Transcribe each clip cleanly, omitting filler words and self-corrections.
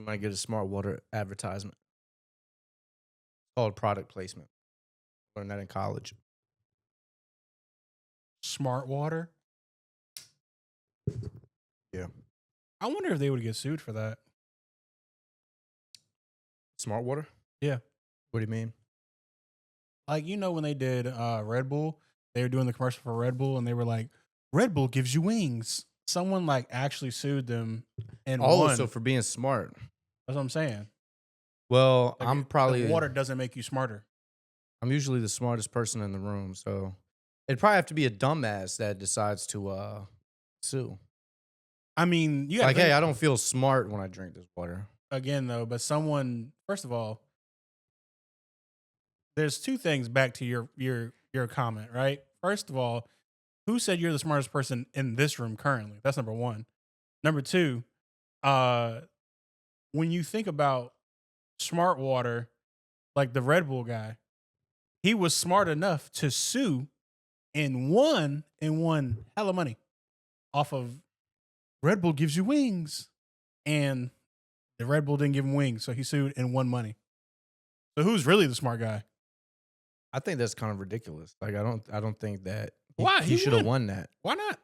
when I get a smart water advertisement called product placement. Learned that in college. Smart water. Yeah. I wonder if they would get sued for that. Smart water? Yeah. What do you mean? Like, when they did Red Bull, they were doing the commercial for Red Bull and they were like, Red Bull gives you wings. Someone like actually sued them and Oh, won. so for being smart. That's what I'm saying. Well, Like, I'm the probably water doesn't make you smarter. I'm usually the smartest person in the room, so it'd probably have to be a dumbass that decides to sue. I mean, you got to Like, think hey, I don't feel smart when I drink this water. again though, but someone first of all, there's two things back to your comment, right? First of all, who said you're the smartest person in this room currently? That's number one. Number two, uh, when you think about smart water, like the Red Bull guy, he was smart enough to sue and won hella money off of Red Bull gives you wings. And the Red Bull didn't give him wings, so he sued and won money. So who's really the smart guy? I think that's kind of ridiculous. Like, I don't think that Why? he He should have won. won that. Why not?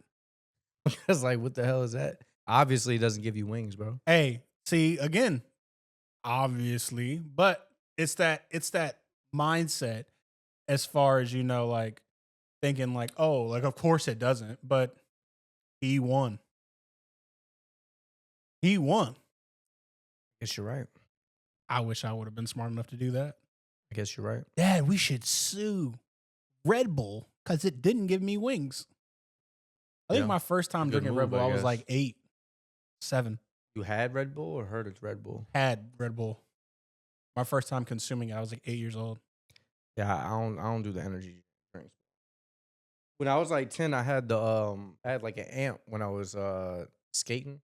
Because, like, what the hell is that? Obviously, it doesn't give you wings, bro. Hey, see again, obviously, but it's that mindset as far as like thinking like, oh, like of course it doesn't, but he won. He won. Guess you're right. I wish I would have been smart enough to do that. I guess you're right. Dad, we should sue Red Bull because it didn't give me wings. I think Yeah. my first time Good drinking Red move, Bull, I I was guess. like 8, 7. You had Red Bull or heard it's Red Bull? Had Red Bull. My first time consuming it, I was like 8 years old. Yeah, I don't do the energy drinks. When I was like 10, I had like an amp when I was skating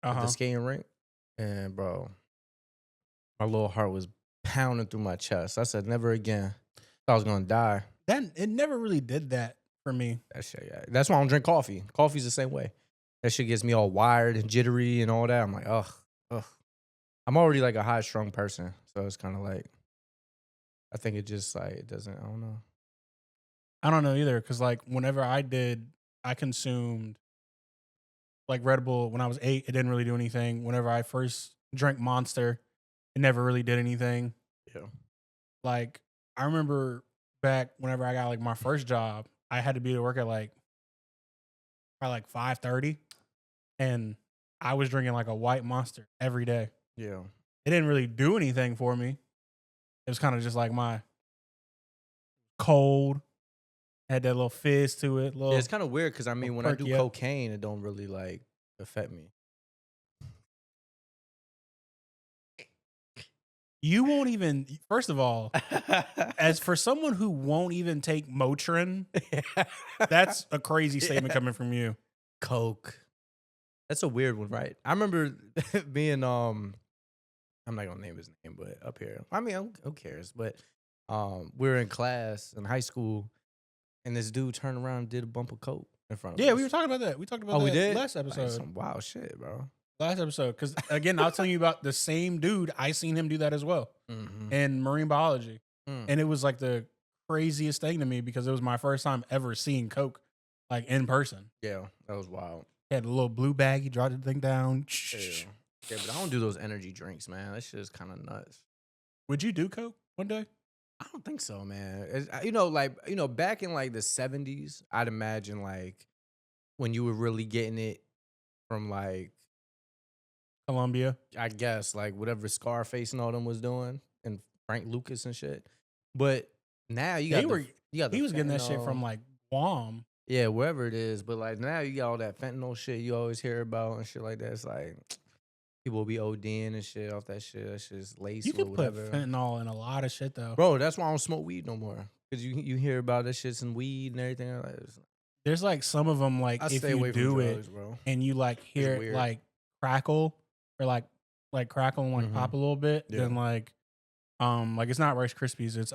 at the skating rink. And bro, my little heart was pounding through my chest. I said, never again. I was gonna die. That it never really did that for me. That shit, yeah. That's why I don't drink coffee. Coffee's the same way. That shit gets me all wired and jittery and all that. I'm like, ugh. I'm already like a high strung person. So it's kind of like, I think it just like, it doesn't, I don't know. I don't know either because like whenever I consumed like Red Bull when I was 8. It didn't really do anything. Whenever I first drank Monster, it never really did anything. Yeah. Like I remember back whenever I got like my first job, I had to be to work at like probably like 5:30, and I was drinking like a white Monster every day. Yeah. It didn't really do anything for me. It was kind of just like my cold, had that little fizz to it. Yeah, it's kind of weird because I mean, when I do perky up. cocaine, it don't really like affect me. You won't even, first of all, as for someone who won't even take Motrin, that's a crazy statement coming from you. Coke. That's a weird one, right? I remember being I'm not gonna name his name, but up here. I mean, who cares? But we were in class in high school, and this dude turned around and did a bump of coke in front of us. Yeah, we were talking about that. We talked about that we did last Like, episode. some wild shit, bro. Last episode. Because again, I'll tell you about the same dude. I seen him do that as well Mm-hmm. in marine biology. And it was like the craziest thing to me because it was my first time ever seeing Coke like in person. Yeah, that was wild. He had a little blue bag. He dropped the thing down. Yeah, but I don't do those energy drinks, man. That shit is kind of nuts. Would you do Coke one day? I don't think so, man. Back in like the 70s, I'd imagine like when you were really getting it from like, Columbia. I guess like whatever Scarface and all them was doing and Frank Lucas and shit. But now you got He was getting that shit fentanyl. from like Guam. Yeah, wherever it is. But like now you got all that fentanyl shit you always hear about and shit like that. It's like people will be ODing and shit off that shit. That shit's laced You with can put whatever. fentanyl in a lot of shit though. Bro, that's why I don't smoke weed no more. Because you hear about that shit's in weed and everything. Like, There's like some of them like I if stay you away from do drugs, it bro. and you like hear it weird. like crackle or like crackle and like pop a little bit, then like it's not Rice Krispies, it's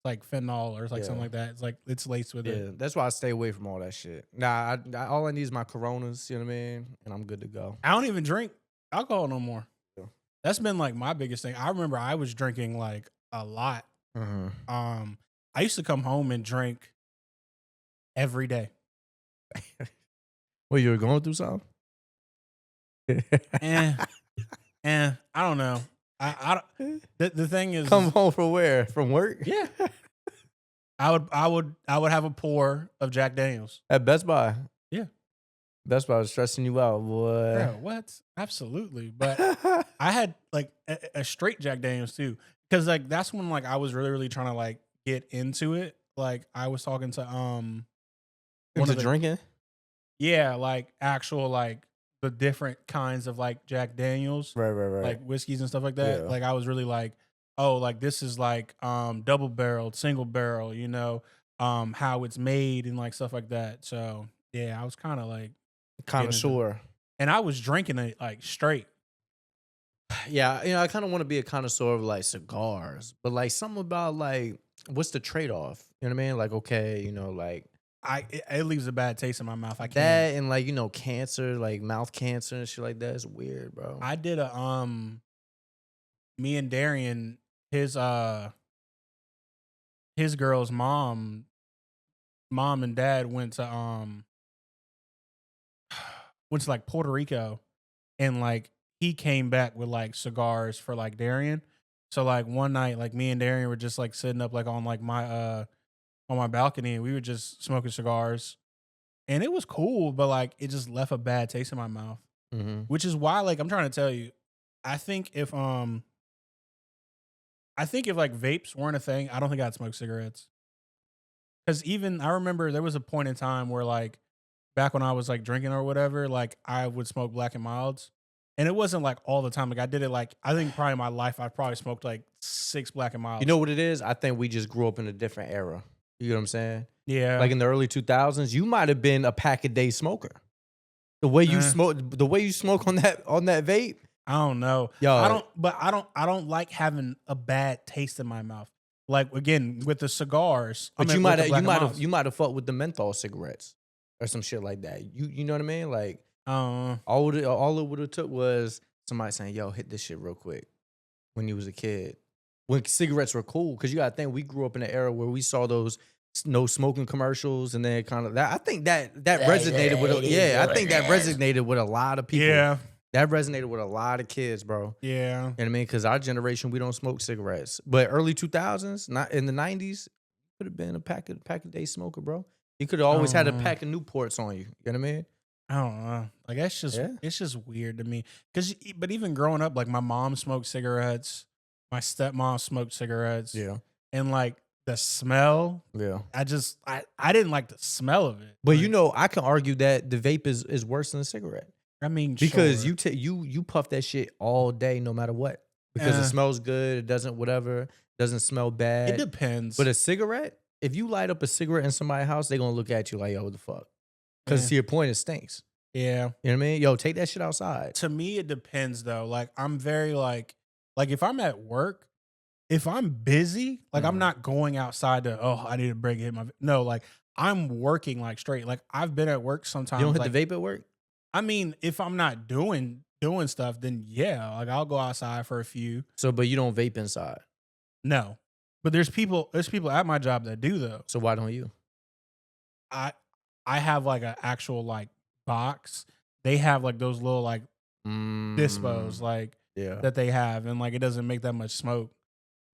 like fentanyl or like something like that. It's like it's laced with it. Yeah, that's why I stay away from all that shit. Nah, all I need is my Coronas, you know what I mean? And I'm good to go. I don't even drink alcohol no more. That's been like my biggest thing. I remember I was drinking like a lot. Mhm. Um, I used to come home and drink every day. Well, you were going through something? Eh, I don't know. I don't, the thing Come is, home from where? From work? yeah, I would have a pour of Jack Daniels. At Best Buy. Yeah, Best Buy was stressing you out, boy. bro, what? Absolutely. But I had like a straight Jack Daniels too, because like that's when like I was really trying to like get into it. Like I was talking to one Into of the drinking? yeah, like actual like the different kinds of like Jack Daniels, Right. like whiskeys and stuff like that. Yeah. Like I was really like, oh, like this is like double barreled, single barrel, how it's made and like stuff like that. So yeah, I was kind of like getting into, Connoisseur. and I was drinking it like straight. Yeah, I kind of want to be a connoisseur of like cigars, but like something about like what's the trade off? You know what I mean? Like, okay, like It leaves a bad taste in my mouth. I can't. that and like, cancer, like mouth cancer and shit like that is weird, bro. I did a me and Darian, his his girl's mom and dad went to like Puerto Rico, and like he came back with like cigars for like Darian. So like one night, like me and Darian were just like sitting up like on my balcony, and we were just smoking cigars, and it was cool, but like it just left a bad taste in my mouth. Mm-hmm. Which is why like I'm trying to tell you, I think if like vapes weren't a thing, I don't think I'd smoke cigarettes. Because even I remember there was a point in time where like back when I was like drinking or whatever, like I would smoke Black and Milds, and it wasn't like all the time. Like I did it like I think probably in my life I probably smoked like 6 Black and You Milds. know what it is? I think we just grew up in a different era. You know what I'm saying? Yeah, Like in the early 2000s, you might have been a pack a day smoker. The way you Eh, smoke on that vape, I don't know. yo. I don't like having a bad taste in my mouth. Like again with the cigars, But with the Black and you Milds. might have fucked with the menthol cigarettes or some shit like that. You know what I mean? Like Uh, all it would have took was somebody saying, "Yo, hit this shit real quick." When you was a kid, when cigarettes were cool, because you got to think we grew up in an era where we saw those no smoking commercials, and then kind of that. I think that resonated with I think that resonated with a lot of people. yeah, That resonated with a lot of kids, bro. yeah. You know what I mean? Because our generation, we don't smoke cigarettes. But early 2000s, not in the 90s, could have been a pack a day smoker, bro. You could have always had a Uh, pack of Newports on you. You know what I mean? I don't know. Like that's just Yeah. it's just weird to me. But even growing up, like my mom smoked cigarettes, my stepmom smoked cigarettes, Yeah. and like the smell, Yeah. I didn't like the smell of it. But Like, I can argue that the vape is worse than a cigarette. I mean, Because sure. you puff that shit all day, no matter what. Because it Eh, smells good, it doesn't whatever, doesn't smell it bad. depends. But a cigarette, if you light up a cigarette in somebody's house, they're gonna look at you like, yo, what the fuck? Because Eh, to your point, it stinks. yeah. You know what I mean? Yo, take that shit outside. To me, it depends though. Like I'm very like if I'm at work, if I'm busy, like I'm Mhm. not going outside to I need a break, hit my no, like I'm working like straight. Like I've been at work You sometimes. don't hit Like the vape at work? I mean, if I'm not doing stuff, then yeah, like I'll go outside for a few. So, but you don't vape inside. No, but there's people at my job that do though. So why don't you? I I have like an actual like box. They have like those little like dispos Mm, like yeah. that they have, and like it doesn't make that much smoke.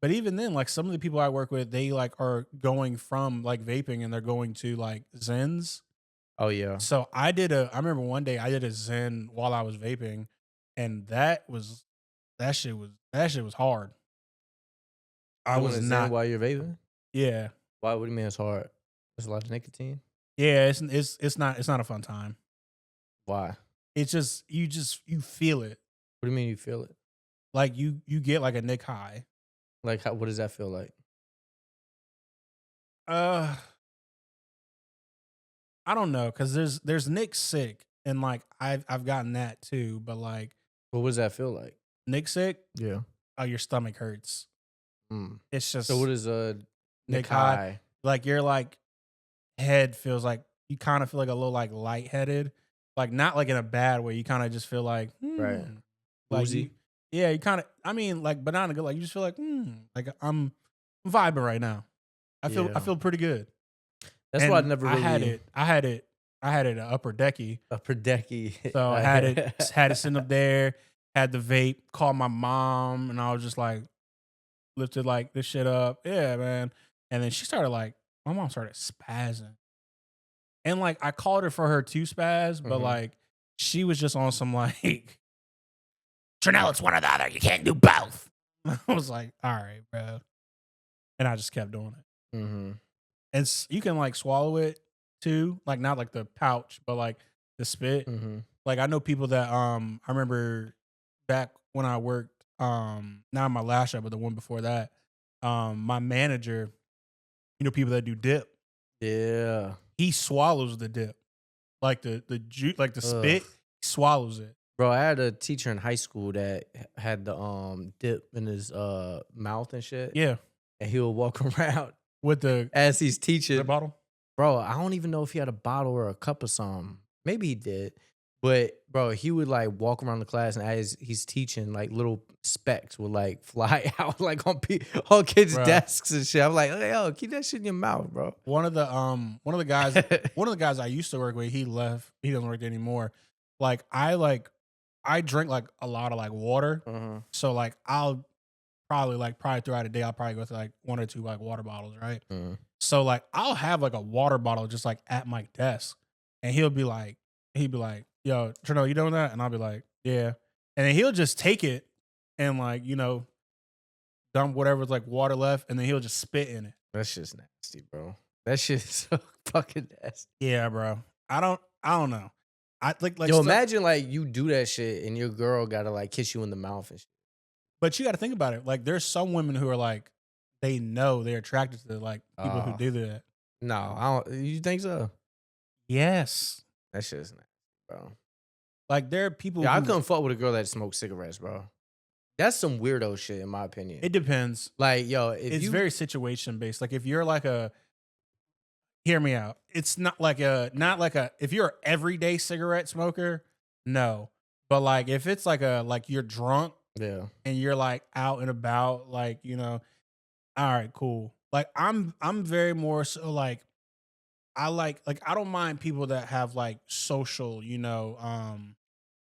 But even then, like some of the people I work with, they like are going from like vaping and they're going to like Zens. Oh yeah. So I remember one day I did a Zen while I was vaping, and that shit was hard. I Doing was a Zen not, while you're vaping? yeah. Why? What do you mean it's hard? There's a lot of nicotine. Yeah, it's not a fun time. Why? It's just you feel it. What do you mean you feel it? Like you get like a Nick high. Like how? What does that feel like? Uh I don't know, cause there's Nick sick, and like I've gotten that too, but like What does that feel like? Nick sick, Yeah. oh your stomach hurts. Mm. It's just So what is Nick Nick high. high? Like your like head feels like you kind of feel like a little like lightheaded, like not like in a bad way. You kind of just feel like Right. like Woozy? Yeah, you kind of. I mean, like banana good. Like you just feel like I'm vibing right now. I Yeah. feel pretty good. That's why I And never I had really it. I had it. I had it upper decky. upper decky. So I had it sitting up there. Had the vape. Called my mom, and I was just like lifted like this shit up. Yeah, man. And then she started like my mom started spazzing, and like I called her for her to spaz, but Mhm. like she was just on some like Chanel, it's one or the other. You can't do both. I was like, all right, bro. And I just kept doing it. Mhm. And you can like swallow it too, like not like the pouch, but like the spit. Mhm. Like I know people that I remember back when I worked not my last job, but the one before that, my manager, people that do dip, Yeah. he swallows the dip. Like the juice, like the Ugh. spit, he swallows it. Bro, I had a teacher in high school that had the dip in his mouth and shit, Yeah. and he would walk around With the as he's teaching. bottle. Bro, I don't even know if he had a bottle or a cup or something. Maybe he did. But bro, he would like walk around the class, and as he's teaching, like little specks would like fly out like on kids' Bruh. desks and shit. I'm like, hey, yo, keep that shit in your mouth, bro. One of the guys I used to work with, he left. He doesn't work there anymore. I drink like a lot of like water. Uh-huh. So like I'll probably throughout the day I'll probably go through like one or two like water bottles, right? Uh-huh. So like I'll have like a water bottle just like at my desk, and he'd be like, "Yo, Trino, you doing that?" And I'll be like, "Yeah," and then he'll just take it and like dump whatever's like water left, and then he'll just spit in it. That's just nasty, bro. That shit is so fucking nasty. Yeah, bro. I don't know. I like Yo, stuff, imagine like you do that shit and your girl gotta like kiss you in the mouth and shit. but you got to think about it. Like there's some women who are like they know they're attracted to like people who do that. No, I don't. You think so? Yes. That shit's nasty, bro. Like there are people Yeah, I who couldn't fuck with a girl that smokes cigarettes, bro. That's some weirdo shit, in my opinion. it depends. Like, yo, if It's you very situation based. Like if you're like hear me out. It's not like if you're an everyday cigarette smoker, no. But like if it's like you're drunk yeah, and you're like out and about, like, all right, cool. Like I'm very more so like I like I don't mind people that have like social,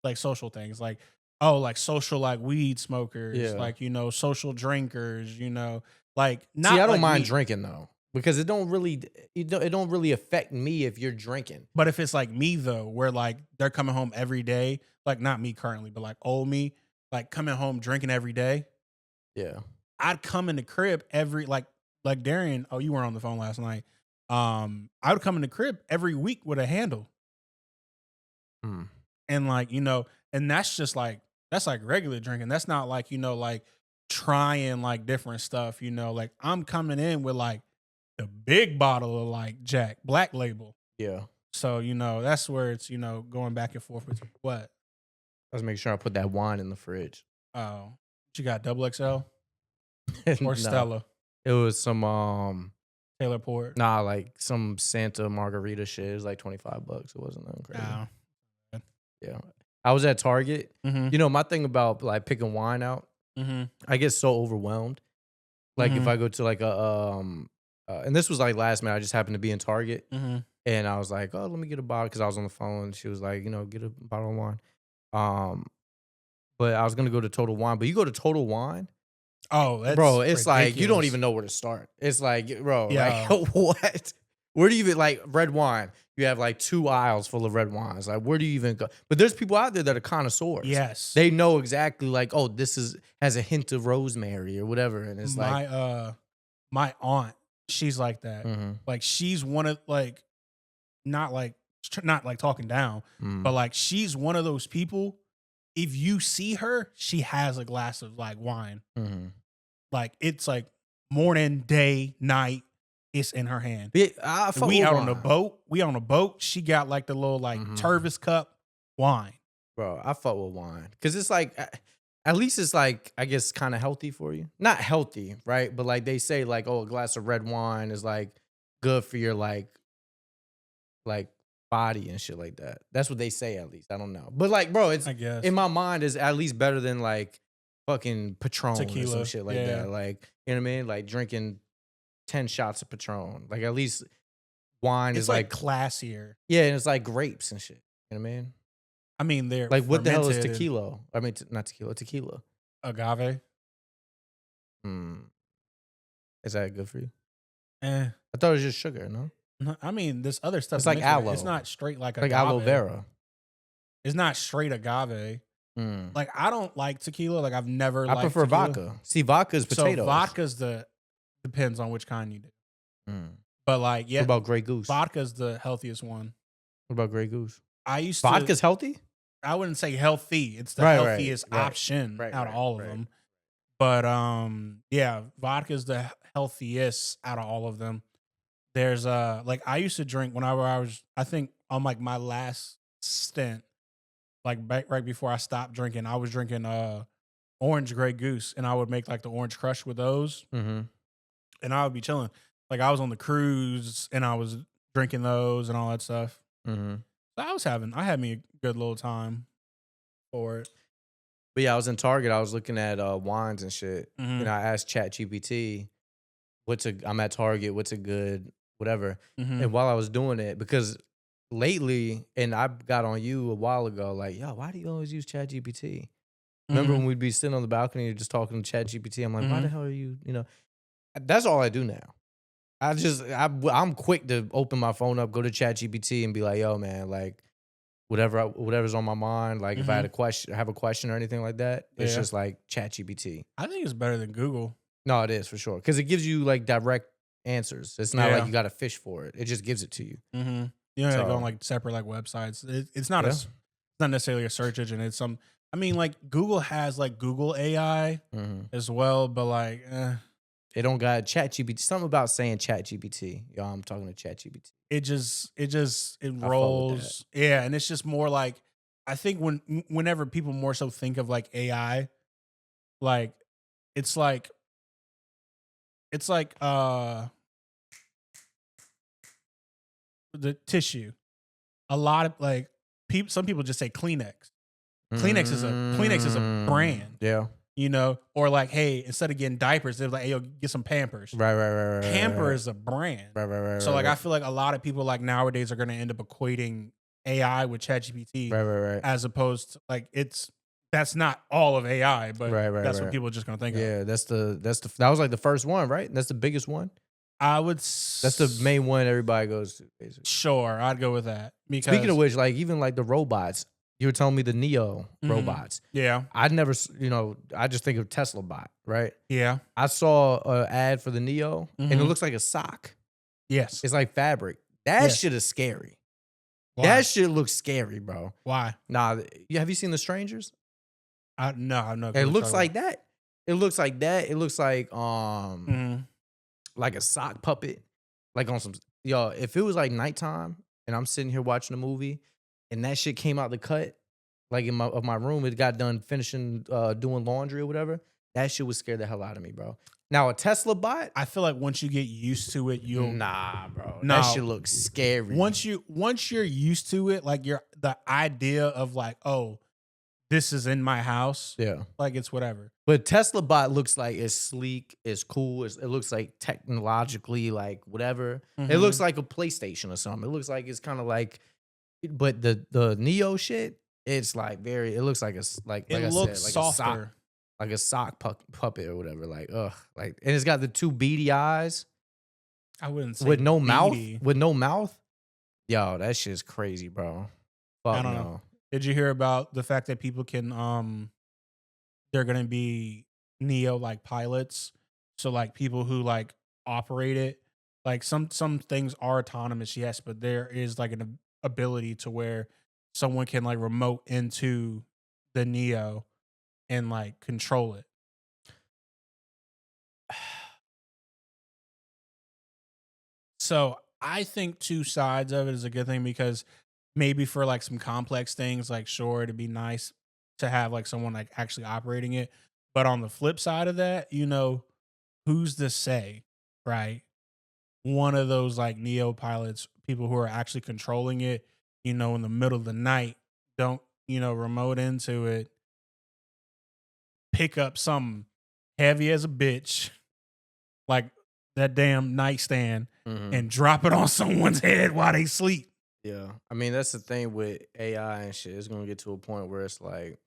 like social things. Like, oh, like social like weed smokers, yeah. like, social drinkers, like not See, I don't like mind me. drinking though because it don't really affect me if you're drinking. But if it's like me though, where like they're coming home every day, like not me currently, but like old me, like coming home drinking every day, Yeah, I'd come in the crib every like Darian. Oh, you weren't on the phone last night. I would come in the crib every week with a handle, mm. and like and that's like regular drinking. That's not like like trying like different stuff. Like I'm coming in with like the big bottle of like Jack Black Label. Yeah. So that's where it's going back and forth with what. Let's make sure I put that wine in the fridge. Oh, you got double XL or No, Stella it was some Taylor Port? nah, like some Santa margarita shit. It was like $25. It wasn't nothing crazy. No. Yeah, I was at Target. Mm-hmm. My thing about like picking wine out, Mm-hmm. I get so overwhelmed. Like if I go to like and this was like last minute. I just happened to be in Target, Mm-hmm. and I was like, oh, let me get a bottle because I was on the phone. And she was like, get a bottle of wine. But I was gonna go to Total Wine. But you go to Total Wine, Oh, that's bro, it's like you don't ridiculous. even know where to start. It's like, bro, Yeah. like what? Where do you even like red wine? You have like 2 aisles full of red wines. Like, where do you even go? But there's people out there that are connoisseurs. Yes. They know exactly like, oh, this has a hint of rosemary or whatever. And it's like my aunt, she's like that. Mhm. Like she's one of like not like talking down, but like she's one of those people. If you see her, she has a glass of like wine. Mhm. Like it's like morning, day, night. It's in her hand. Yeah, We out on the boat. We on a boat. She got like the little like Tervis cup wine. Bro, I fuck with wine because it's like, at least it's like, I guess, kind of healthy for you. Not healthy, right? But like they say, like, oh, a glass of red wine is like good for your like body and shit like that. That's what they say, at least. I don't know, but like, bro, it's I guess. in my mind is at least better than like fucking Patron or some Tequila. shit like Yeah. that. Like, you know what I mean? Like drinking 10 shots of Patron. Like at least wine It's is like like, classier. yeah, and it's like grapes and shit. You know what I mean? I mean, they're Like what the hell is fermented and tequila? I mean, not tequila, tequila. agave. Hmm. Is that good for you? Eh. I thought it was just sugar, no? No, I mean, this other stuff It's like mixed with it. It's aloe. not straight like Like aloe agave. vera. It's not straight agave. Mm. Like I don't like tequila. Like I've never I liked prefer tequila. vodka. See, vodka is So potatoes. vodka's depends on which kind you do. Mm. But like, What yeah, about Grey Goose? vodka's the healthiest one. What about Grey Goose? I used to. Vodka's healthy? I wouldn't say healthy. It's the Right, healthiest right, option right, out of right, all of right. them. But yeah, vodka's the healthiest out of all of them. There's like I used to drink whenever I was, I think on like my last stint, like back right before I stopped drinking, I was drinking orange Grey Goose, and I would make like the orange crush with those, Mm-hmm. and I would be chilling. Like I was on the cruise and I was drinking those and all that stuff. Mm-hmm. So I had me a good little time for it. But yeah, I was in Target. I was looking at wines and shit. Mhm. And I asked ChatGPT, I'm at Target, what's a good whatever. Mhm. And while I was doing it, because lately, and I got on you a while ago, like, yo, why do you always use ChatGPT? Remember when we'd be sitting on the balcony just talking to ChatGPT? I'm like, why the hell are you, that's all I do now. I'm quick to open my phone up, go to ChatGPT and be like, yo, man, like, whatever's on my mind, like if I had have a question or anything like that, it's Yeah. just like ChatGPT. I think it's better than Google. No, it is for sure because it gives you like direct answers. It's not like Yeah. you got to fish for it. It just gives it to you. Mm-hmm. You know, they go on So- like separate like websites. It's not Yeah. it's not necessarily a search engine. It's some. I mean, like Google has like Google AI Mhm. as well, but like, It don't got ChatGPT. Something about saying ChatGPT. Yo, I'm talking to ChatGPT. it that. rolls. Yeah, and it's just more like I think whenever people more so think of like AI, like it's like the tissue. A lot of like people. Some people just say Kleenex. Kleenex is a brand. Yeah. Or like, hey, instead of getting diapers, they're like, hey, yo, get some Pampers. Right. Pamper is a brand. Right. So like, I feel like a lot of people like nowadays are going to end up equating AI with ChatGPT Right. as opposed to like that's not all of AI, but Right, that's what right. people are just going to think of. Yeah, that was like the first one, right? That's the biggest one. I would. That's the main one everybody goes to, basically. Sure, I'd go with that. Because Speaking of which, like even like the robots, you were telling me the Neo robots. yeah, I'd never, I just think of Tesla bot, right? yeah, I saw an ad for the Neo, and it Mhm. looks like a sock. yes. It's like fabric. That Yes. shit is scary. Why? That shit looks scary, bro. Why? Nah, have you seen The Strangers? No, I'm not. It looks like that. It looks like that. It looks like Mhm. like a sock puppet, like on some. Yo, if it was like nighttime and I'm sitting here watching a movie, and that shit came out the cut, like in my room, it got done finishing doing laundry or whatever. That shit would scare the hell out of me, bro. Now a Tesla bot, I feel like once you get used to it, you'll nah, bro. No. That shit looks scary. once you're used to it, like the idea of like, oh, this is in my house, Yeah. like it's whatever. But Tesla bot looks like it's sleek, it's cool, it looks like technologically like whatever. It Mhm. looks like a PlayStation or something. It looks like it's kind of like, but the Neo shit, it's like very. It looks like like It I looks said, like a sock, softer. like a sock puppet or whatever. Like like and it's got the two beady eyes I wouldn't say with no mouth. beady. With no mouth. Yo, that shit's crazy, bro. Fuck I don't no. know. Did you hear about the fact that people can they're gonna be Neo like pilots? So like people who like operate it, like some things are autonomous, yes, but there is like an ability to where someone can like remote into the Neo and like control it. So I think two sides of it is a good thing because maybe for like some complex things, like sure, it'd be nice to have like someone like actually operating it. But on the flip side of that, who's to say, right? One of those like Neo pilots, people who are actually controlling it, in the middle of the night, don't, remote into it pick up something heavy as a bitch, like that damn nightstand, Mhm. and drop it on someone's head while they sleep. Yeah. I mean, that's the thing with AI and shit. It's gonna get to a point where it's like,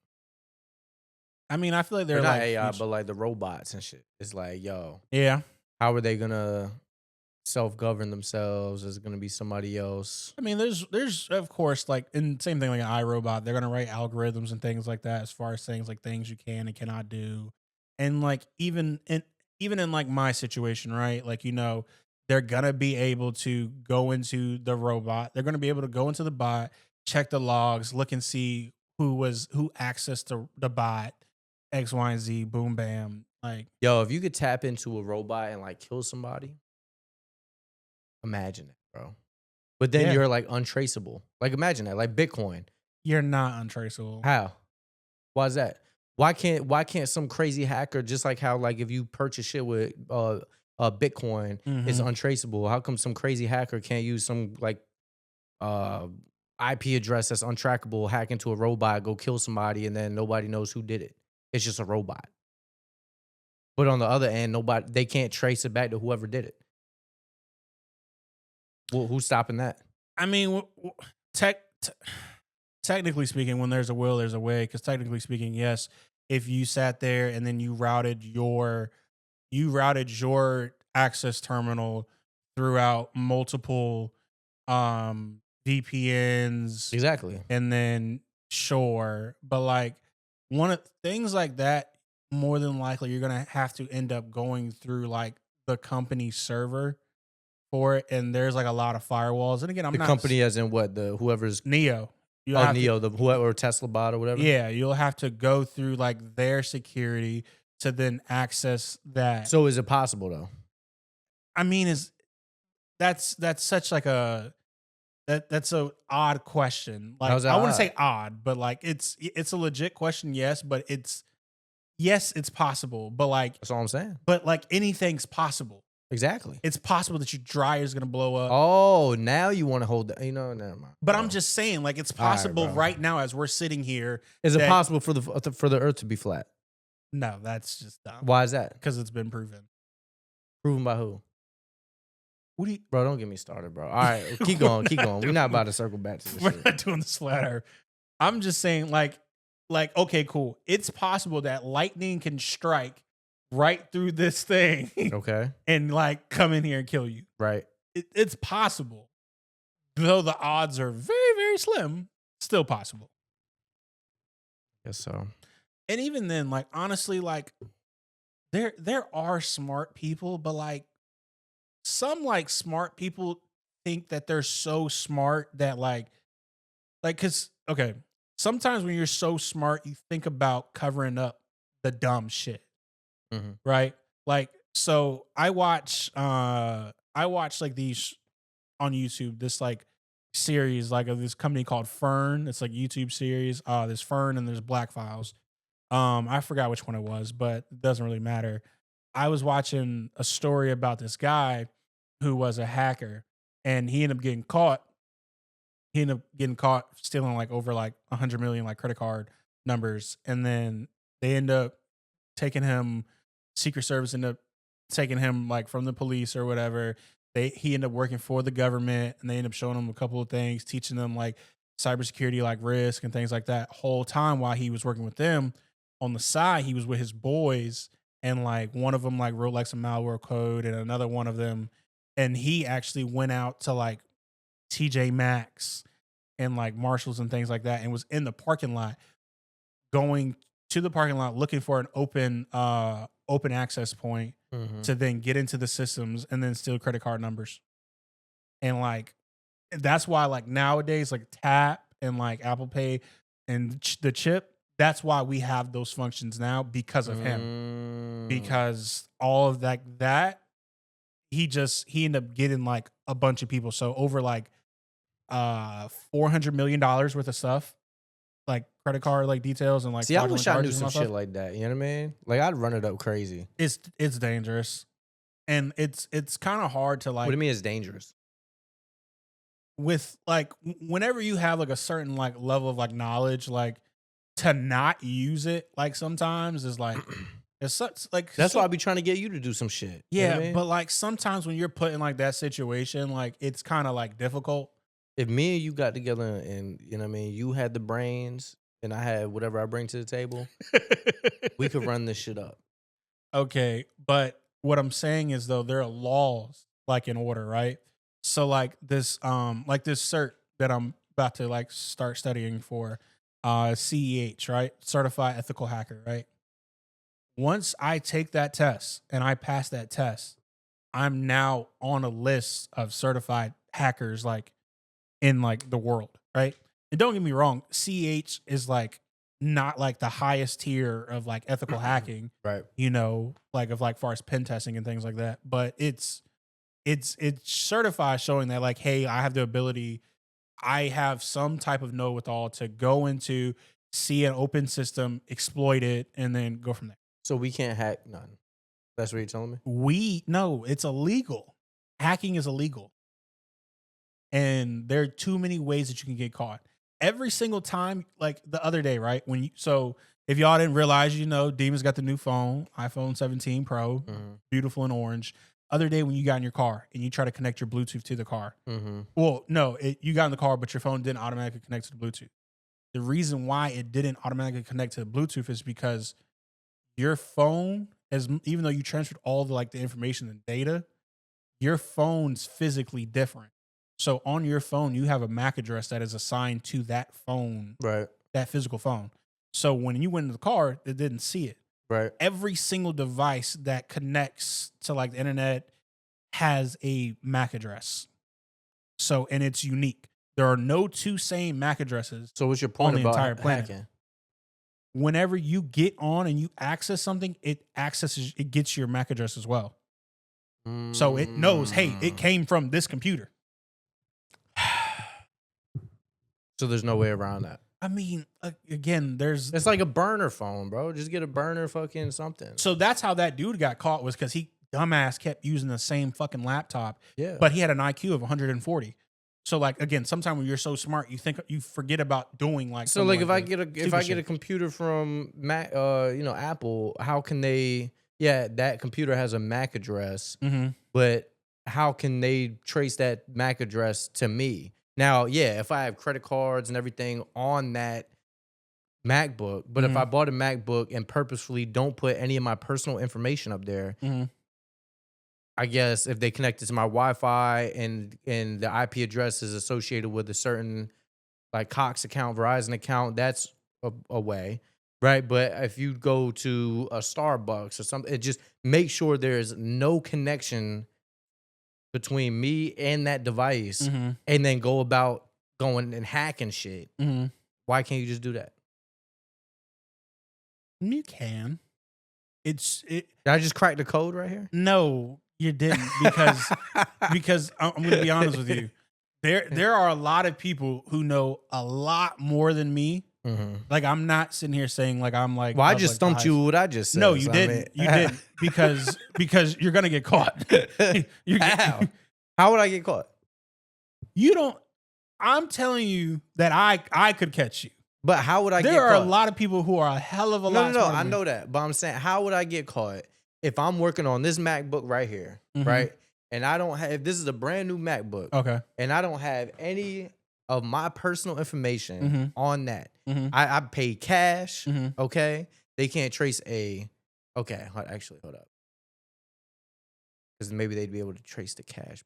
I mean, I feel like or they're not like AI, future. but like the robots and shit. It's like, yo, Yeah. how are they gonna self-govern themselves? Is it gonna be somebody else? I mean, there's of course like and same thing like an iRobot. They're gonna write algorithms and things like that as far as things like things you can and cannot do, and like even in like my situation, right? Like they're gonna be able to go into the robot. They're gonna be able to go into the bot, check the logs, look and see who accessed the bot, X, Y, and Z. Boom, bam. Like Yo, if you could tap into a robot and like kill somebody, imagine it, bro. But then yeah, you're like untraceable. Like imagine that, like Bitcoin. you're not untraceable. How? Why is that? Why can't some crazy hacker, just like how like if you purchase shit with Bitcoin is Hmm. untraceable? How come some crazy hacker can't use some like uh IP address that's untrackable, hack into a robot, go kill somebody, and then nobody knows who did it? It's just a robot. But on the other end, they can't trace it back to whoever did it. Well, who's stopping that? I mean, tech. Technically speaking, when there's a will, there's a way. Because technically speaking, yes, if you sat there and then you routed your access terminal throughout multiple VPNs, Exactly. and then sure, but like one of things like that, more than likely you're gonna have to end up going through like the company server for it, and there's like a lot of firewalls. And again, I'm The not company as in what? The whoever's Neo. You'll oh have to Neo, the whoever or Tesla bot or whatever. Yeah, you'll have to go through like their security to then access that. So is it possible though? I mean, is that's such like that's a odd question. Like How's that I wouldn't odd? say odd, but like it's a legit question, yes, but it's possible, That's all I'm saying. but like anything's possible. Exactly. It's possible that your dryer's gonna blow up. Oh, now you want to hold that? Never mind. But I'm Bro. just saying, like, it's All right, possible bro. right now as we're sitting here. Is it that possible for the Earth to be flat? No, that's just dumb. Why is that? Because it's been proven. Proven by who? What do you Bro, don't get me started, bro. All right, keep going, keep going. We're not about to circle back to this We're shit. not doing this flat earth. I'm just saying, like, okay, cool. It's possible that lightning can strike right through this thing Okay, and like come in here and kill you. right. It's possible, though the odds are very, very slim. Still possible. Guess so. And even then, like honestly, like there are smart people, but like some like smart people think that they're so smart that like because okay, sometimes when you're so smart, you think about covering up the dumb shit, Mhm. right? Like so I watch like these on YouTube, this like series like of this company called Fern. It's like YouTube series. There's Fern and there's Black Files. I forgot which one it was, but it doesn't really matter. I was watching a story about this guy who was a hacker, and he ended up getting caught stealing like over like 100 million like credit card numbers, and then they end up taking him. Secret Service ended up taking him like from the police or whatever. He ended up working for the government, and they ended up showing him a couple of things, teaching them like cybersecurity, like risk and things like that. Whole time while he was working with them, on the side he was with his boys, and like one of them like wrote like some malware code, and another one of them, and he actually went out to like TJ Maxx and like Marshalls and things like that, and was in the parking lot, going to the parking lot looking for an open access point Mhm. to then get into the systems and then steal credit card numbers. And like that's why like nowadays like Tap and like Apple Pay and the chip, that's why we have those functions now because of him. Mm. Because all of that he ended up getting like a bunch of people. So over like $400 million worth of stuff, like credit card like details and like See, I fraudulent wish I knew charges and some all stuff. shit like that. You know what I mean? Like I'd run it up crazy. It's dangerous. And it's kind of hard to What do like you mean it's dangerous? with like whenever you have like a certain like level of like knowledge, like to not use it, like, sometimes is like it's such like That's why so I be trying to get you to do some shit. You know yeah, what I mean? but, like, sometimes when you're put in, like, that situation, like, it's kinda, like, difficult. If me and you got together and you know what I mean, you had the brains and I had whatever I bring to the table, we could run this shit up. Okay, but what I'm saying is though there are laws like in order, right? So like this cert that I'm about to like start studying for CEH, right? Certified Ethical Hacker, right? Once I take that test and I pass that test, I'm now on a list of certified hackers like in like the world, right? And don't get me wrong, CH is like not like the highest tier of like ethical hacking, Right. you know, like of like far as pen testing and things like that. But it's certified showing that like, hey, I have the ability, I have some type of know-with-all to go into, see an open system, exploit it, and then go from there. So we can't hack none. That's what you're telling me? We no, it's illegal. Hacking is illegal. And there are too many ways that you can get caught. Every single time, like the other day, right? So if y'all didn't realize, you know, Demon's got the new phone, iPhone 17 Pro, Mm-hmm. beautiful and orange. Other day when you got in your car and you try to connect your Bluetooth to the car. Mm-hmm. Well, no, you got in the car, but your phone didn't automatically connect to the Bluetooth. The reason why it didn't automatically connect to the Bluetooth is because your phone, even though you transferred all the like the information and data, your phone's physically different. So on your phone, you have a MAC address that is assigned to that phone, Right. that physical phone. So when you went in the car, it didn't see it. Right. Every single device that connects to like the internet has a MAC address. So, and it's unique. There are no two same MAC addresses So what's your on point the about entire planet. hacking? Whenever you get on and you access something, it gets your MAC address as well. So it knows, hey, it came from this computer. So there's no way around that. I mean, again, It's like a burner phone, bro. Just get a burner fucking something. so that's how that dude got caught was because he dumbass kept using the same fucking laptop, Yeah. but he had an IQ of 140. So like again, sometimes when you're so smart, you forget about doing like So something like if stupid I get a shit. computer from Mac, you know, Apple, how can they? Yeah, that computer has a MAC address, but how can they trace that MAC address to me? Now, yeah, if I have credit cards and everything on that MacBook, but if I bought a MacBook and purposefully don't put any of my personal information up there, I guess if they connect it to my Wi-Fi and the IP address is associated with a certain like Cox account, Verizon account, that's a way, right? But if you go to a Starbucks or something, it just make sure there's no connection between me and that device, and then go about going and hacking shit. Why can't you just do that? You can. Did I just crack the code right here? No, you didn't because I'm going to be honest with you. There are a lot of people who know a lot more than me. Like I'm not sitting here saying like I'm like. Well, I of, just like, stumped you with what I just said. No, you so didn't. You didn't because you're gonna get caught. How? How would I get caught? You don't. I'm telling you that I could catch you. But how would I get caught? There are a lot of people who are a hell of a lot. No. I know that, but I'm saying, how would I get caught if I'm working on this MacBook right here, right? And I don't have. If this is a brand new MacBook, Okay. And I don't have any of my personal information on that. I paid cash. Okay, they can't trace a. Okay, actually, hold up, because maybe they'd be able to trace the cash.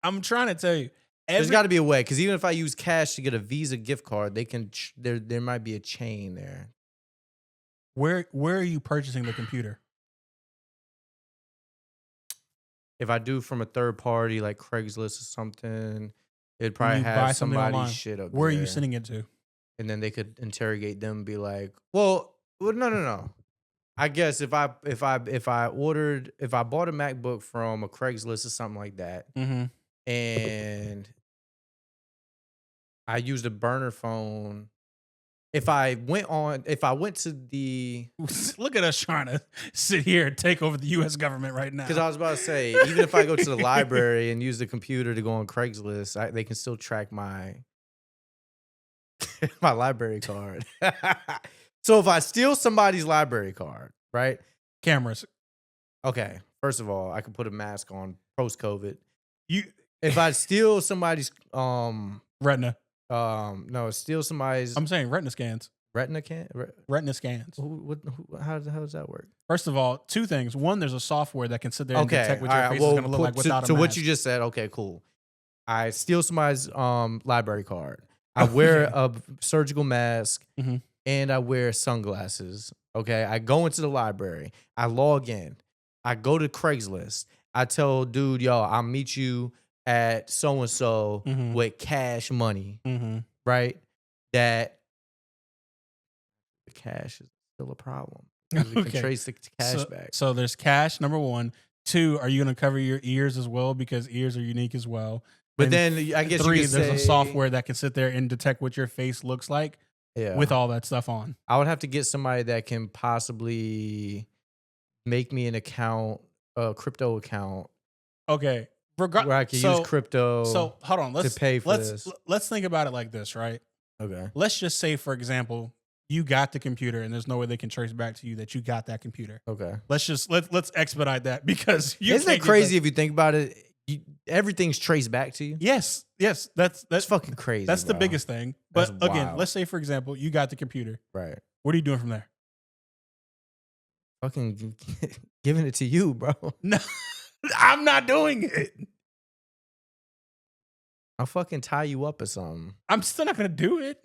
I'm trying to tell you. There's got to be a way, because even if I use cash to get a Visa gift card, they can. There might be a chain there. Where are you purchasing the computer? If I do from a third party like Craigslist or something, it'd probably have somebody's shit up there. Where are you sending it to? And then they could interrogate them and be like, well, no. I guess if I bought a MacBook from a Craigslist or something like that, and I used a burner phone if I went to the, Look at us trying to sit here and take over the U.S. government right now. because I was about to say, even if I go to the library and use the computer to go on Craigslist, they can still track my my library card. So if I steal somebody's library card, right? Cameras. Okay, first of all, I can put a mask on post-COVID. You If I steal somebody's retina. steal somebody's I'm saying retina scans. retina can. Retina scans. How does that work? First of all, two things. One, there's a software that can sit there and Okay, detect what all your right, face is going to look like without a so mask. what you just said. Okay, cool. I steal somebody's library card. I wear a surgical mask Mhm. and I wear sunglasses. Okay, I go into the library. I log in. I go to Craigslist. I tell dude, yo, I'll meet you at so and so Mhm. with cash money, Mm-hmm. right? That the cash is still a problem. 'Cause we can trace the cash back. So there's cash, number one. Two, are you going to cover your ears as well? Because ears are unique as well. But And then I guess three, you could there's say, a software that can sit there and detect what your face looks like yeah, with all that stuff on. I would have to get somebody that can possibly make me an account, a crypto account, Okay. where I can use crypto So hold on. to pay for this. Let's think about it like this, right? Okay. Let's just say, for example, you got the computer and there's no way they can trace back to you that you got that computer. Okay. Let's expedite that because you Isn't that crazy if you think about it? Everything's traced back to you. Yes, that's That's fucking crazy. That's the bro. biggest thing. But That's again, wild. let's say for example, you got the computer. Right. What are you doing from there? Fucking giving it to you, bro. No, I'm not doing it. I'll fucking tie you up or something. I'm still not gonna do it.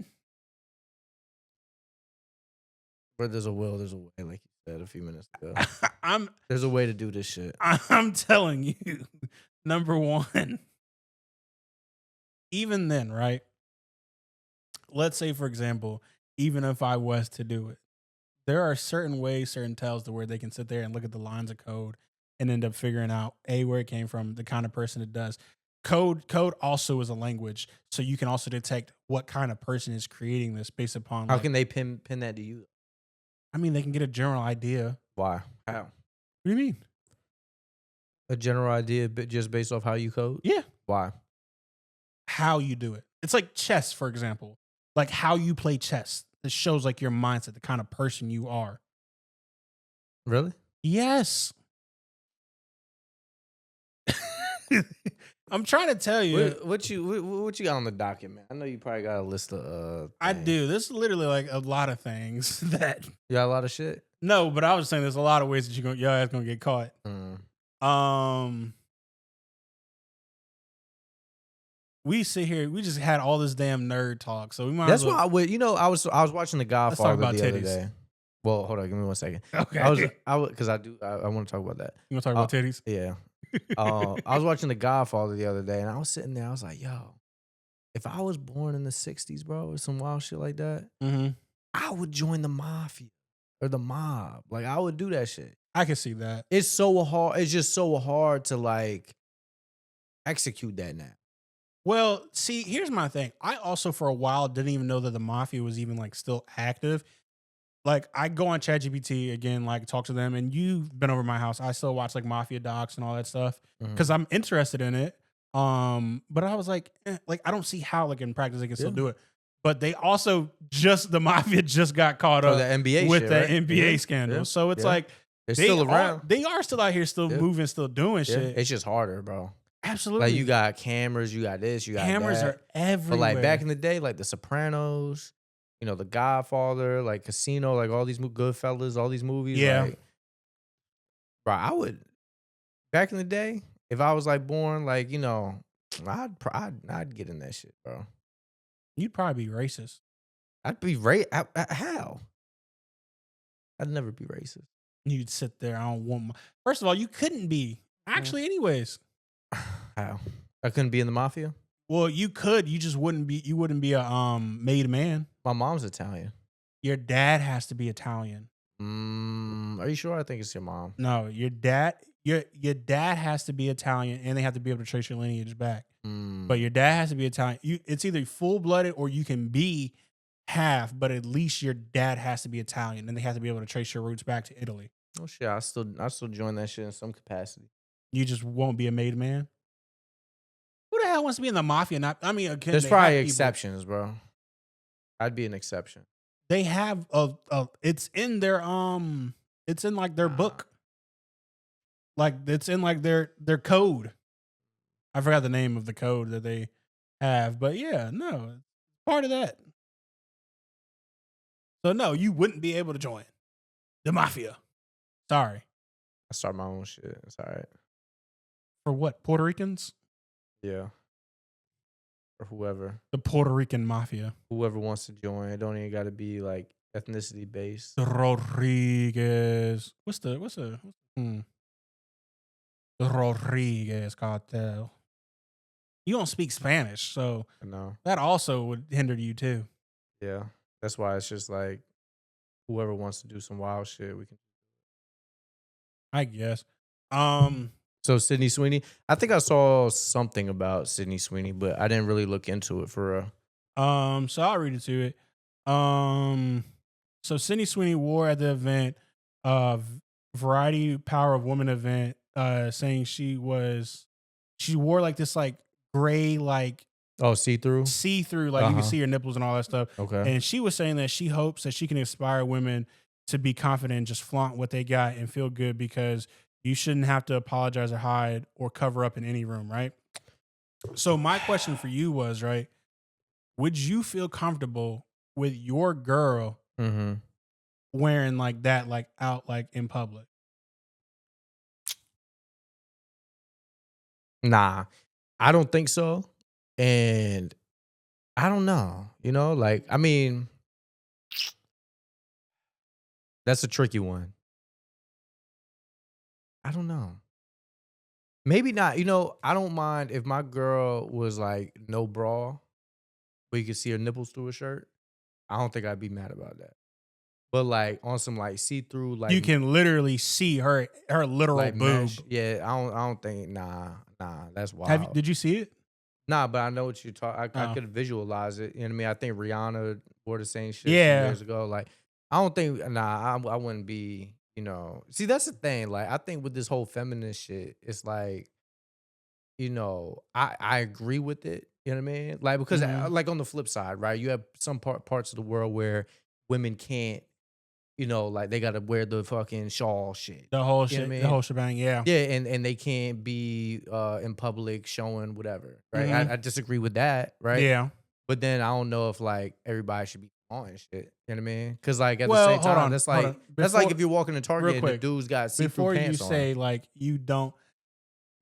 Where there's a will, there's a way, like you said a few minutes ago. I'm There's a way to do this shit. I'm telling you, number one, even then, right? Let's say, for example, even if I was to do it, there are certain ways, certain tells to where they can sit there and look at the lines of code and end up figuring out where it came from, the kind of person it does. Code also is a language, so you can also detect what kind of person is creating this based upon. How can they pin that to you? I mean, they can get a general idea. Why? How? What do you mean? A general idea, but just based off how you code? Yeah. Why? How you do it. It's like chess, for example. Like how you play chess. This shows like your mindset, the kind of person you are. Really? Yes. I'm trying to tell you. What you got on the docket, man? I know you probably got a list of. I things. do. This is literally like a lot of things that. You got a lot of shit. No, but I was saying there's a lot of ways that your ass gonna get caught. We sit here. We just had all this damn nerd talk, so we might. That's why I would. You know, I was watching The Godfather about the other titties. day. Well, hold on, give me 1 second. Okay. I was because I want to talk about that. You want to talk about titties? Yeah. I was watching The Godfather the other day, and I was sitting there. I was like, yo, if I was born in the 60s, bro, or some wild shit like that, Mm-hmm. I would join the mafia or the mob. Like, I would do that shit. I can see that. It's so hard. It's just so hard to like execute that now. Well, see, here's my thing. I also, for a while, didn't even know that the mafia was even like still active. Like, I go on ChatGPT again, like talk to them, and you've been over my house. I still watch like mafia docs and all that stuff because I'm interested in it. But I was like, I don't see how like in practice they can still do it. But they also the mafia just got caught up the NBA with shit, that right? NBA scandal. Yeah. So it's Yeah. like They're still around. They are still out here, still moving, still doing shit. It's just harder, bro. Absolutely. Like, you got cameras, you got this, you got cameras that. are everywhere. But like back in the day, like The Sopranos, you know, The Godfather, like Casino, like all these Goodfellas, all these movies. Yeah. Like, bro, I would, back in the day, if I was like born, like, you know, I'd get in that shit, bro. You'd probably be racist. I'd be how? I'd never be racist. You'd sit there. I don't want First of all, you couldn't be. Actually, anyways. How? I couldn't be in the mafia? Well, you could. You just wouldn't be. You wouldn't be a made man. My mom's Italian. Your dad has to be Italian. Are you sure? I think it's your mom. No, your dad. Your dad has to be Italian, and they have to be able to trace your lineage back. But your dad has to be Italian. It's either full blooded or you can be half, but at least your dad has to be Italian, and they have to be able to trace your roots back to Italy. Oh shit, I still join that shit in some capacity. You just won't be a made man. Who the hell wants to be in the mafia? Not, I mean, again, There's they probably have people. exceptions, bro. I'd be an exception. They have a. It's in their It's in like their Nah. book. Like it's in like their code. I forgot the name of the code that they have, but yeah, no, it's part of that. So no, you wouldn't be able to join the mafia. Sorry. I start my own shit. It's all right. For what? Puerto Ricans? Yeah. Or whoever. The Puerto Rican mafia. Whoever wants to join. It don't even gotta be like ethnicity based. The Rodriguez. Hmm. The Rodriguez cartel. You don't speak Spanish, so I know. that also would hinder you too. Yeah. That's why it's just like whoever wants to do some wild shit, we can. I guess. Um, So Sydney Sweeney, I think I saw something about Sydney Sweeney, but I didn't really look into it for real. so I'll read it to it. So Sydney Sweeney wore at the event, Variety Power of Woman event, saying she wore like this like gray like Oh, see through. see through, like you can Uh-huh. see her nipples and all that stuff. Okay. And she was saying that she hopes that she can inspire women to be confident and just flaunt what they got and feel good because you shouldn't have to apologize or hide or cover up in any room, right? So my question for you was, right, would you feel comfortable with your girl Mm-hmm. wearing like that, like out like in public? Nah, I don't think so. And I don't know. Like I mean, that's a tricky one. I don't know. Maybe not. I don't mind if my girl was like no bra, but you could see her nipples through a shirt. I don't think I'd be mad about that. But like on some like see through You can literally see her literal like boob. mesh. Yeah, I don't think nah, that's Have you, wild. did you see it? Nah, but I know what you're talking. I Oh. could visualize it. You know what I mean? I think Rihanna wore the same shit some Yeah. years ago. Like, I don't think. Nah, I wouldn't be. See, that's the thing. Like, I think with this whole feminist shit, it's like, I agree with it. You know what I mean? Like, because Mhm. like on the flip side, right? You have some parts of the world where women can't. Like they got to wear the fucking shawl shit. The whole You know shit, what I the mean? whole shebang, yeah. Yeah, and they can't be in public showing whatever, right? Mhm. I disagree with that, right? Yeah. But then I don't know if like everybody should be on shit. You know what I mean? Because like at the Well, same hold time, on, that's hold like on. that's like Before if you're walking to real Target and the quick, dude's got see-through before you pants on. say like you don't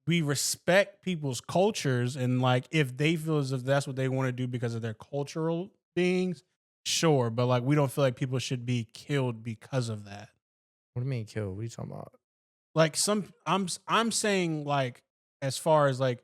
we respect people's cultures and like if they feel as if that's what they want to do because of their cultural things, sure, but like we don't feel like people should be killed because of that. What do you mean kill? What are you talking about? Like I'm saying like as far as like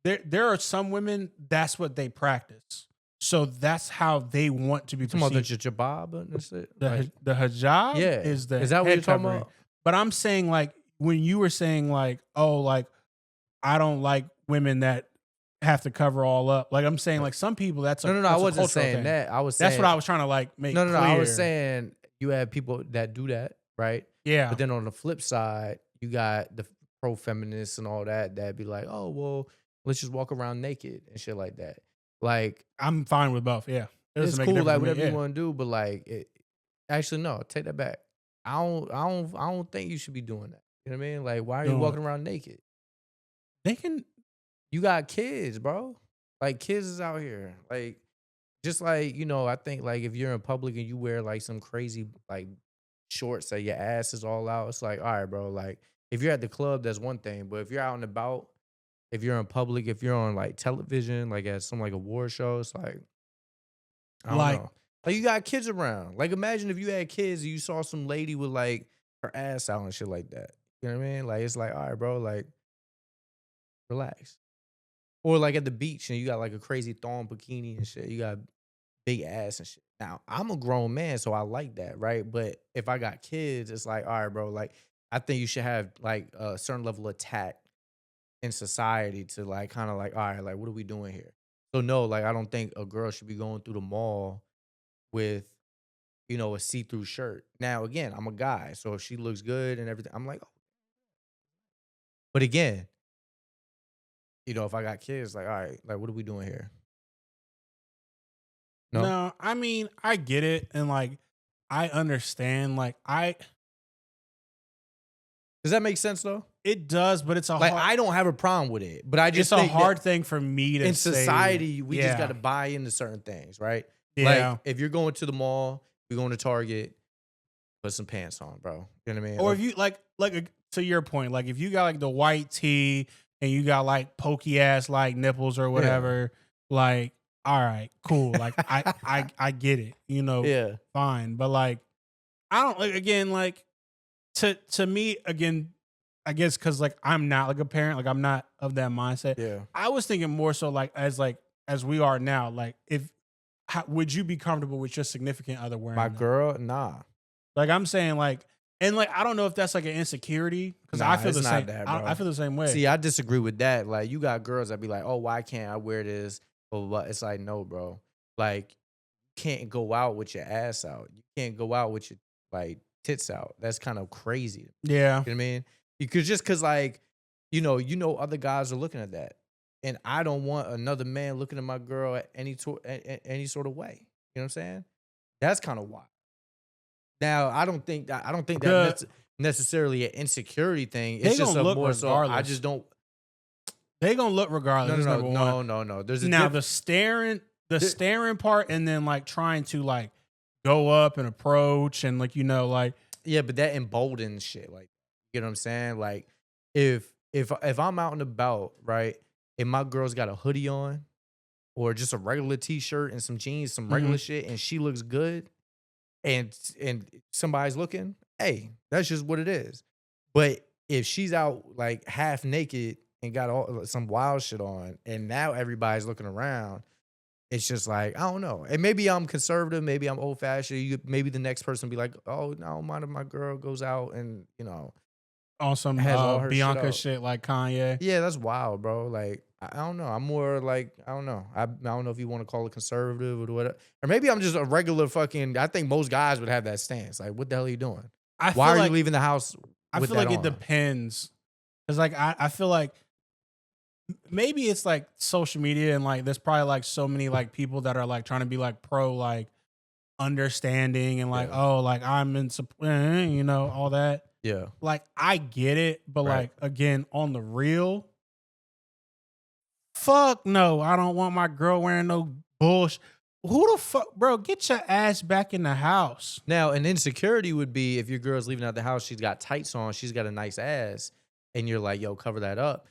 there are some women that's what they practice. So that's how they want to be You talking about perceived. the jabab and that's it? The Like, the hijab yeah, is the is that what head you're talking covering. about? But I'm saying like when you were saying like, oh, like I don't like women that have to cover all up. Like I'm saying like some people No, I that's a wasn't cultural saying thing. that. I was That's saying what I was trying to like make no, clear. I was saying you have people that do that, right? Yeah. But then on the flip side, you got the pro feminists and all that be like, oh well, let's just walk around naked and shit like that. Like I'm fine with both. Yeah. It it's doesn't make a cool, difference like to me. whatever you Yeah. want to do, but like, actually no, take that back. I don't think you should be doing that. You know what I mean? Like, why are you Doing what? walking around naked? They can You got kids, bro. Like kids is out here. Like just like, I think like if you're in public and you wear like some crazy like shorts that your ass is all out, it's like, all right, bro. Like if you're at the club, that's one thing. But if you're out and about, if you're in public, if you're on like television, like at some like award show, it's like, I don't like know. Like you got kids around. Like imagine if you had kids and you saw some lady with like her ass out and shit like that. You know what I mean? Like it's like, all right, bro, like relax. Or like at the beach and you got like a crazy thong bikini and shit. You got big ass and shit. Now, I'm a grown man, so I like that, right? But if I got kids, it's like, all right, bro, like I think you should have like a certain level of tact in society to like kind of like, all right, like what are we doing here? So no, like I don't think a girl should be going through the mall with a see-through shirt. Now again, I'm a guy, so if she looks good and everything, I'm like, oh. But again, if I got kids, like, all right, like what are we doing here? No, No, I mean, I get it, and like I understand. Like does that make sense though? it does, but Like I don't have a problem with it, but I it's just a think that hard thing for me to in say. society, we just got Yeah, to buy into certain things, right? Like yeah. if you're going to the mall, you're going to Target, put some pants on, bro. You know what I mean? Or Or if you to your point, like if you got like the white tee and you got like pokey ass like nipples or yeah, whatever, like all right, cool. Like I get it, yeah, fine. But like I don't like again like to me again. I guess because like I'm not like a parent, like I'm not of that mindset. yeah. I was thinking more so like as we are now, like if would you be comfortable with your significant other My wearing them? girl, nah, Like I'm saying, like, and like I don't know if that's like an insecurity because I nah, feel it's the not same. that, I bro. feel the same way. See, I disagree with that. Like, you got girls that be like, "Oh, why can't I wear this?" But it's like, no, bro. Like, you can't go out with your ass out. You can't go out with your like tits out. That's kind of crazy. Yeah, You know what I mean? Because like, other guys are looking at that, and I don't want another man looking at my girl at any sort of way. You know what I'm saying? That's kind of wild. Now, I don't think that the necessarily an insecurity thing. It's they just gonna a look more so I just regardless. don't. They gonna look regardless. No, no, That's no, number one. no, no, no. There's a Now the there, staring part, and then like trying to like go up and approach, and like like yeah, but that emboldens shit. Like, you know what I'm saying? Like, if I'm out and about, right, and my girl's got a hoodie on or just a regular t-shirt and some jeans, some regular mhm. shit, and she looks good, and somebody's looking, hey, that's just what it is. But if she's out like half naked and got all some wild shit on, and now everybody's looking around, it's just like I don't know. And maybe I'm conservative, maybe I'm old fashioned. Maybe the next person be like, oh no, I don't mind if my girl goes out and On some has all her shit Bianca out. shit like Kanye. Yeah, that's wild, bro. Like, I don't know. I'm more like, I don't know. I don't know if you want to call it conservative or whatever. Or maybe I'm just a regular fucking, I think most guys would have that stance. Like, what the hell are you doing? I Why feel are you like leaving the house I with feel that like it on? depends. Cause like I feel like maybe it's like social media and like there's probably like so many like people that are like trying to be like pro like understanding and like Yeah. oh like I'm in support all that. Yeah. Like I get it, but Right. like again on the real, fuck no, I don't want my girl wearing no bullshit. Who the fuck, bro? Get your ass back in the house. Now, an insecurity would be if your girl's leaving out the house, she's got tights on, she's got a nice ass, and you're like, yo, cover that up.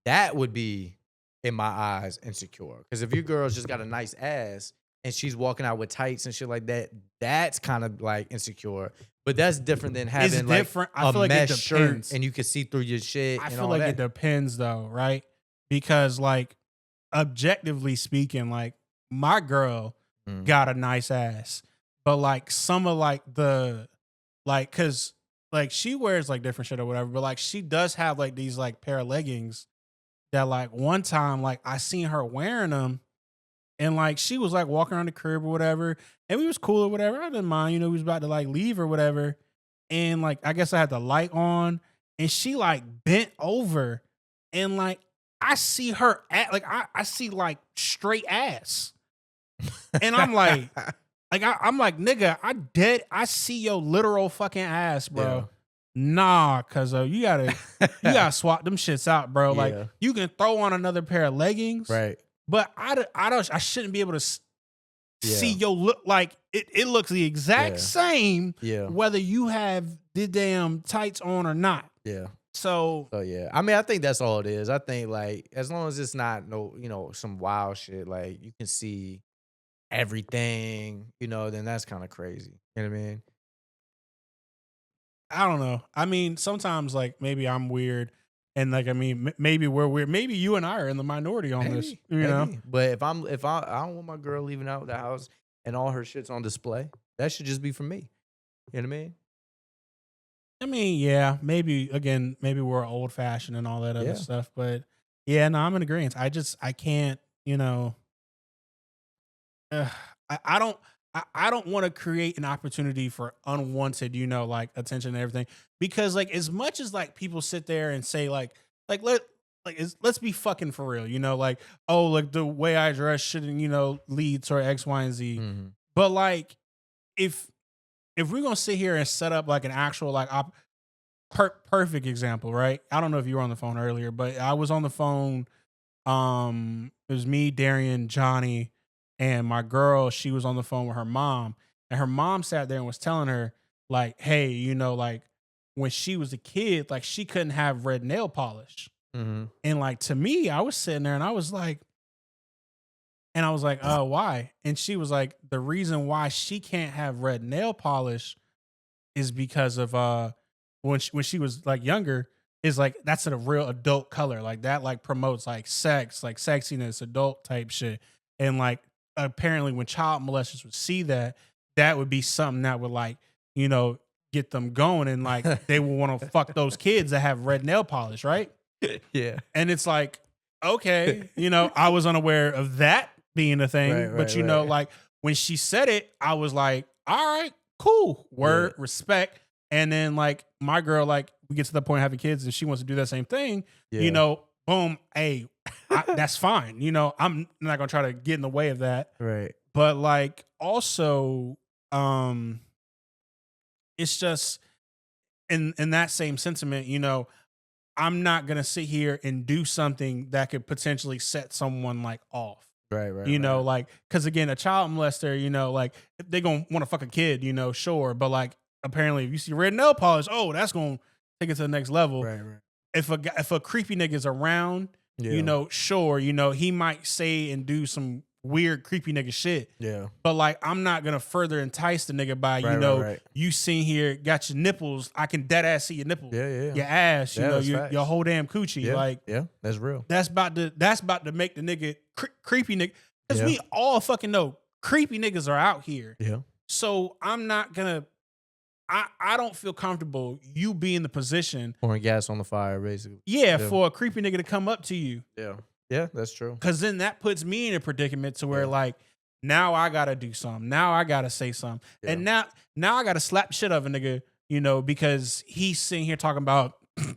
That would be, in my eyes, insecure. Because if your girl's just got a nice ass and she's walking out with tights and shit like that, that's kind of like insecure. But that's different than It's having like different. I a feel like it mesh shirt depends. and you can see through your shit I and feel all like it that. depends though, right? Because like objectively speaking, like my girl Mm. got a nice ass, but like some of like the like because like she wears like different shit or whatever, but like she does have like these like pair of leggings that like one time like I seen her wearing them and like she was like walking around the crib or whatever, and we was cool or whatever. I didn't mind, we was about to like leave or whatever, and like I guess I had the light on, and she like bent over, and like I see her at like I see like straight ass, and I'm like I'm like nigga, I see your literal fucking ass, bro. Yeah. Nah, cuz you gotta swap them shits out, bro. Like Yeah. you can throw on another pair of leggings, Right. but I shouldn't be able to see Yeah. your look like it looks the exact Yeah. same Yeah. whether you have the damn tights on or not. Yeah. So So yeah, I mean, I think that's all it is. I think like as long as it's not some wild shit, like you can see everything, then that's kind of crazy. You know what I mean? I don't know. I mean, sometimes like maybe I'm weird, and like I mean maybe we're weird. Maybe you and I are in the minority on this. Maybe, maybe. But if I don't want my girl leaving out the house and all her shit's on display, that should just be for me. You know what I mean? I mean, yeah, maybe again, maybe we're old fashioned and all that other Yeah. stuff, but yeah, no, I'm in agreement. I can't, uh, I don't. I don't want to create an opportunity for unwanted, like attention and everything. Because like as much as like people sit there and say like let's be fucking for real, like, oh, like the way I dress shouldn't, lead to X, Y, and Z. Mhm. But like if we're gonna sit here and set up like an actual like perfect example, right? I don't know if you were on the phone earlier, but I was on the phone. It was me, Darian, Johnny, and my girl. She was on the phone with her mom, and her mom sat there and was telling her, like, hey, like when she was a kid, like she couldn't have red nail polish. Mhm. And like to me, I was sitting there and I was like, oh, why? And she was like, the reason why she can't have red nail polish is because of when she was like younger, is like that's a real adult color. Like that like promotes like sex, like sexiness, adult type shit. And like apparently when child molesters would see that, that would be something that would like, you know, get them going and like they would want to fuck those kids that have red nail polish, right? Yeah. And it's like, okay, I was unaware of that being a thing. Right, But right, right. like when she said it, I was like, all right, cool, word, Yeah. respect. And then like my girl, like we get to the point of having kids and she wants to do that same thing, Yeah. boom, hey, that's fine. I'm not gonna try to get in the way of that. Right. But like also, um, it's just in that same sentiment, I'm not gonna sit here and do something that could potentially set someone like off. Right, right, right. Like, because again, a child molester, like they gonna want to fuck a kid, sure, but like apparently, if you see red nail polish, oh, that's gonna take it to the next level. Right, right. If a creepy nigga's around, Yeah. sure, he might say and do some weird creepy nigga shit. Yeah. But like, I'm not gonna further entice the nigga by, Right, right, right. you sitting here got your nipples. I can dead ass see your nipples, Yeah, yeah. your ass, Yeah, that's facts. your whole damn coochie. Yeah. Like, Yeah, that's real. that's about to make the nigga creepy nigga. Because Yeah. we all fucking know creepy niggas are out here. Yeah. So I'm not gonna. I don't feel comfortable you be in the position, Pouring gas on the fire, basically. yeah, Yeah. for a creepy nigga to come up to you. Yeah. Yeah, that's true. Because then that puts me in a predicament to where Yeah. like now I gotta do something. Now I gotta say something. Yeah. And now I gotta slap shit of a nigga, because he's sitting here talking about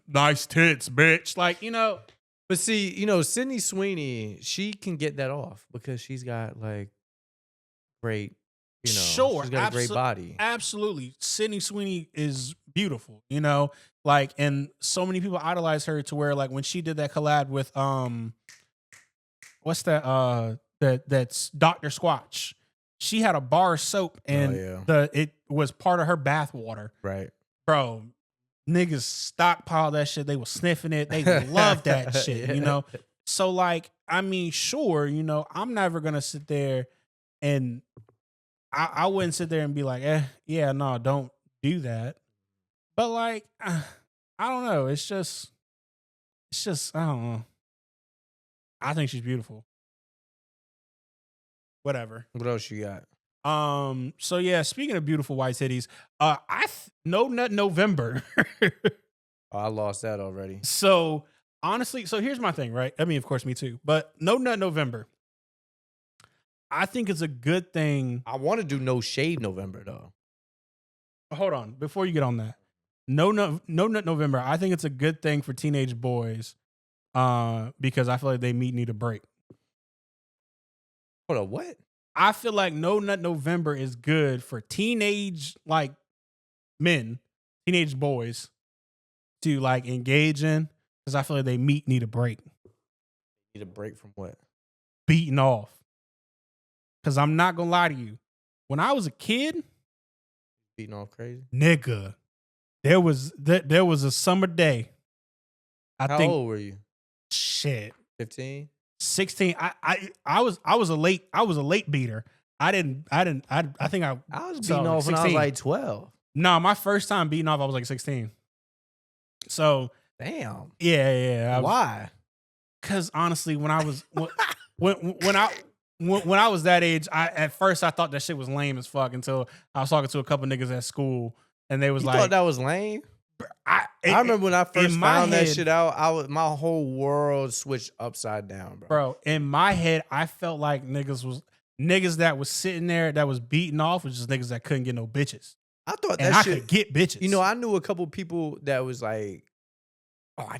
nice tits, bitch. Like, But see, Sydney Sweeney, she can get that off because she's got like great, sure, she's got a great body. absolutely. Sydney Sweeney is beautiful, like, and so many people idolize her to where like when she did that collab with what's that that's Dr. Squatch. She had a bar of soap and yeah. it was part of her bath water. Right. Bro, niggas stockpiled that shit. They were sniffing it. They loved that shit, Yeah. So like, I mean, sure, I'm never gonna sit there and I wouldn't sit there and be like, yeah, no, don't do that. But like, I don't know. It's just, I don't know. I think she's beautiful. Whatever. What else you got? So yeah, speaking of beautiful white titties, No Nut November. Oh, I lost that already. So honestly, so here's my thing, right? I mean, of course, me too. But No Nut November, I think it's a good thing. I want to do No Shave November though. Hold on, before you get on that, No Nut November, I think it's a good thing for teenage boys, because I feel like they need a break. Hold on, what? I feel like No Nut November is good for teenage like men, teenage boys to like engage in, because I feel like they need a break. Need a break from what? Beating off. Because I'm not gonna lie to you, when I was a kid, Beating off crazy. nigga, there was a summer day. How old were you? Shit, 15. 16. I was a late beater. I think I was so, beating off when I was 16. like 12. No, my first time beating off, I was like 16. So Damn. yeah. Why? Because honestly, when I was when I was that age, at first I thought that shit was lame as fuck until I was talking to a couple niggas at school and they was You like, thought that was lame? I remember when I first found that shit out, my whole world switched upside down, bro. Bro, in my head, I felt like niggas was niggas that was sitting there that was beating off was just niggas that couldn't get no bitches. I thought And that I shit. could get bitches. You know, I knew a couple people that was like, "Oh, I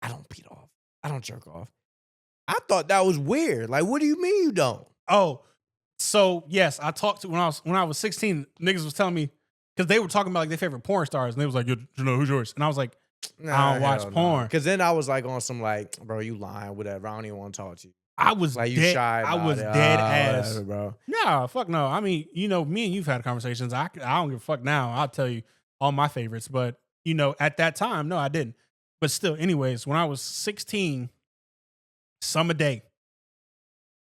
don't beat off. I don't jerk off." I thought that was weird. Like, what do you mean you don't? Oh, so yes, I talked to when I was 16. Niggas was telling me because they were talking about like their favorite porn stars, and they was like, you know, who's yours? And I was like, I don't watch porn. Because then I was like on some like, bro, you lying, whatever. I don't even want to talk to you. I was like, you dead, shy. I was it. dead ass, whatever, bro. Nah, fuck no. I mean, you know, me and you've had conversations. I don't give a fuck now. I'll tell you all my favorites, but you know, at that time, no, I didn't. But still, anyways, when I was 16, summer day,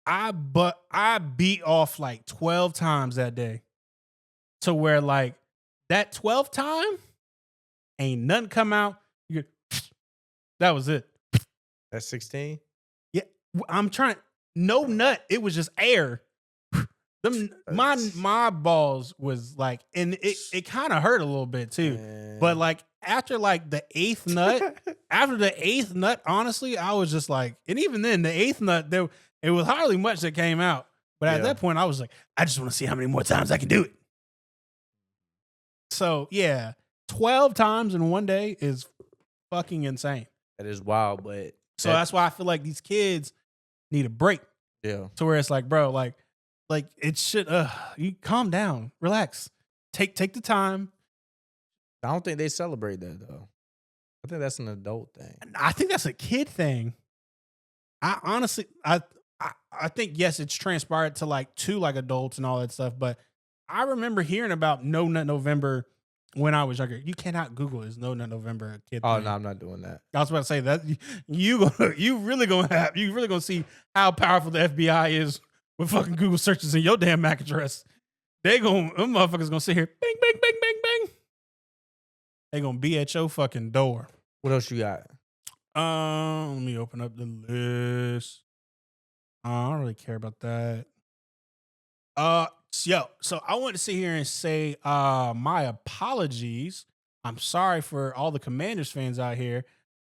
I beat off like 12 times that day, to where like that 12th time ain't nothing come out. That was it. That's 16. Yeah, I'm trying. No nut. It was just air. My balls was like, and it kind of hurt a little bit too. Man. But like after like the 8th nut, honestly, I was just like, and even then the 8th nut, it was hardly much that came out. But at that point, I was like, I just want to see how many more times I can do it. So yeah, 12 times in one day is fucking insane. That is wild, but so that's why I feel like these kids need a break. Yeah. To where it's like, bro, like it should you calm down, relax. Take the time. I don't think they celebrate that though. I think that's an adult thing. I think that's a kid thing. I honestly I think yes, it's transpired to like adults and all that stuff, but I remember hearing about No Nut November when I was younger. You cannot Google is No Nut November a kid thing. No, I'm not doing that. I was about to say that you really gonna see how powerful the FBI is with fucking Google searches in your damn MAC address. Them motherfuckers gonna sit here, bang, bang, bang, bang, bang. They gonna be at your fucking door. What else you got? Let me open up the list. I don't really care about that. So I want to sit here and say my apologies. I'm sorry for all the Commanders fans out here.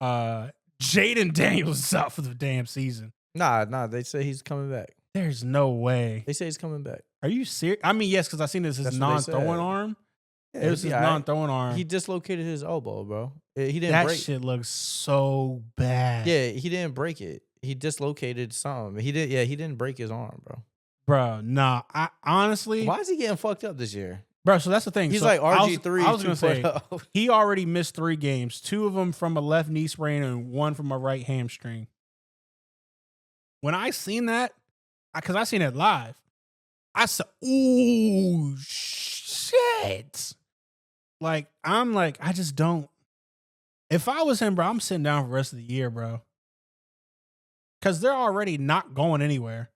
Jaden Daniels is out for the damn season. Nah, they say he's coming back. There's no way. They say he's coming back. Are you serious? I mean, yes, because I seen this his non-throwing arm. Yeah, it was his non-throwing arm. He dislocated his elbow, bro. He didn't break. That shit looks so bad. Yeah, he didn't break it. He dislocated something. He didn't break his arm, bro. Bro, nah. I honestly, why is he getting fucked up this year? Bro, so that's the thing. He's so like RG3. I was going to say, he already missed 3 games, 2 of them from a left knee sprain and 1 from a right hamstring. When I seen that, because I seen it live, I said, ooh, shit. Like, I'm like, I just don't. If I was him, bro, I'm sitting down for the rest of the year, bro. Because they're already not going anywhere.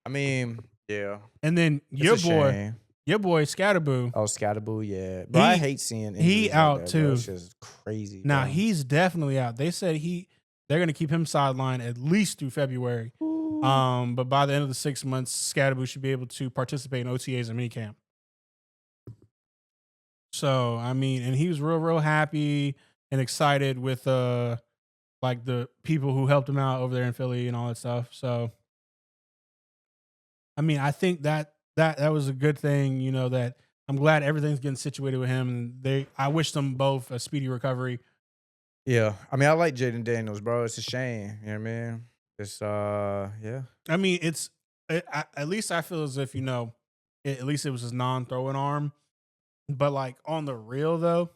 I mean, yeah. And then your boy Scatterboo. Oh, Scatterboo, yeah. But I hate seeing he out like that, too. Bro. It's just crazy. Nah, he's definitely out. They said they're gonna keep him sidelined at least through February. Ooh. But by the end of the 6 months, Scatterboo should be able to participate in OTAs and minicamp. So I mean, and he was real happy and excited with like the people who helped him out over there in Philly and all that stuff. So I mean, I think that was a good thing, you know, that I'm glad everything's getting situated with him. And I wish them both a speedy recovery. Yeah. I mean, I like Jaden Daniels, bro. It's a shame. You know what I mean? It's, yeah. I mean, at least I feel as if, you know, at least it was his non-throwing arm. But like on the real though,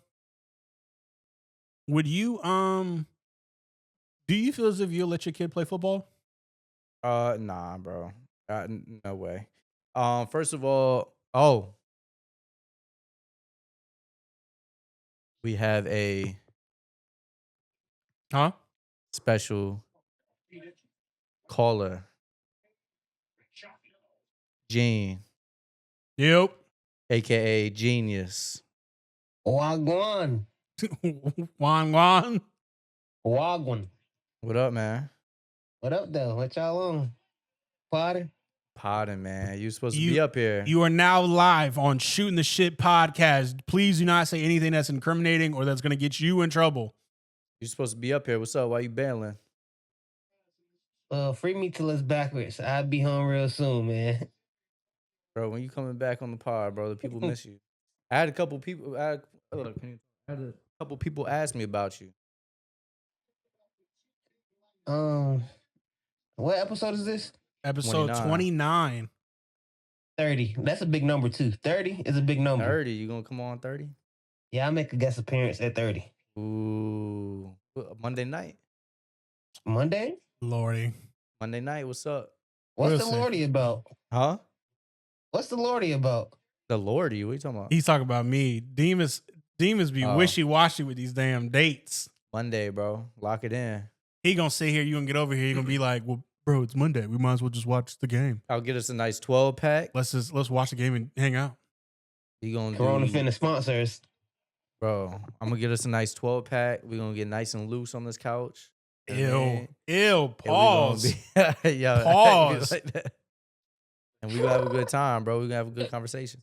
would you, do you feel as if you'll let your kid play football? Nah, bro. No way. First of all, we have a special caller, Gene. Yep. AKA Genius. Wagwan. Wagwan. Wagwan. What up, man? What up, though? What y'all on? Potting, man. You supposed to be up here. You are now live on Shootin The Shxt podcast. Please do not say anything that's incriminating or that's going to get you in trouble. You're supposed to be up here. What's up? Why you bailing? Free me till it's backwards. I'll be home real soon, man. Bro, when you coming back on the pod, bro, the people miss you. I had a couple people. I had a couple people ask me about you. um, what episode is this? Episode 29. 30. That's a big number too. 30 is a big number. 30. You gonna come on 30? Yeah, I make a guest appearance at 30. Ooh, Monday night. Monday? Lordy. Monday night. What's up? What's We'll the see. Lordy about? Huh? What's the Lordy about? The Lordy. What you talking about? He's talking about me. Demas be Oh. wishy-washy with these damn dates. Monday, bro. Lock it in. He gonna sit here, you gonna get over here, you gonna be like, well, bro, it's Monday. We might as well just watch the game. I'll get us a nice 12 pack. Let's watch the game and hang out. You gonna Corona do, Fitness sponsors. bro? I'm gonna get us a nice 12 pack. We gonna get nice and loose on this couch. Ew. And Pause. Yo, Pause. like that. And we gonna have a good time, bro. We gonna have a good conversation.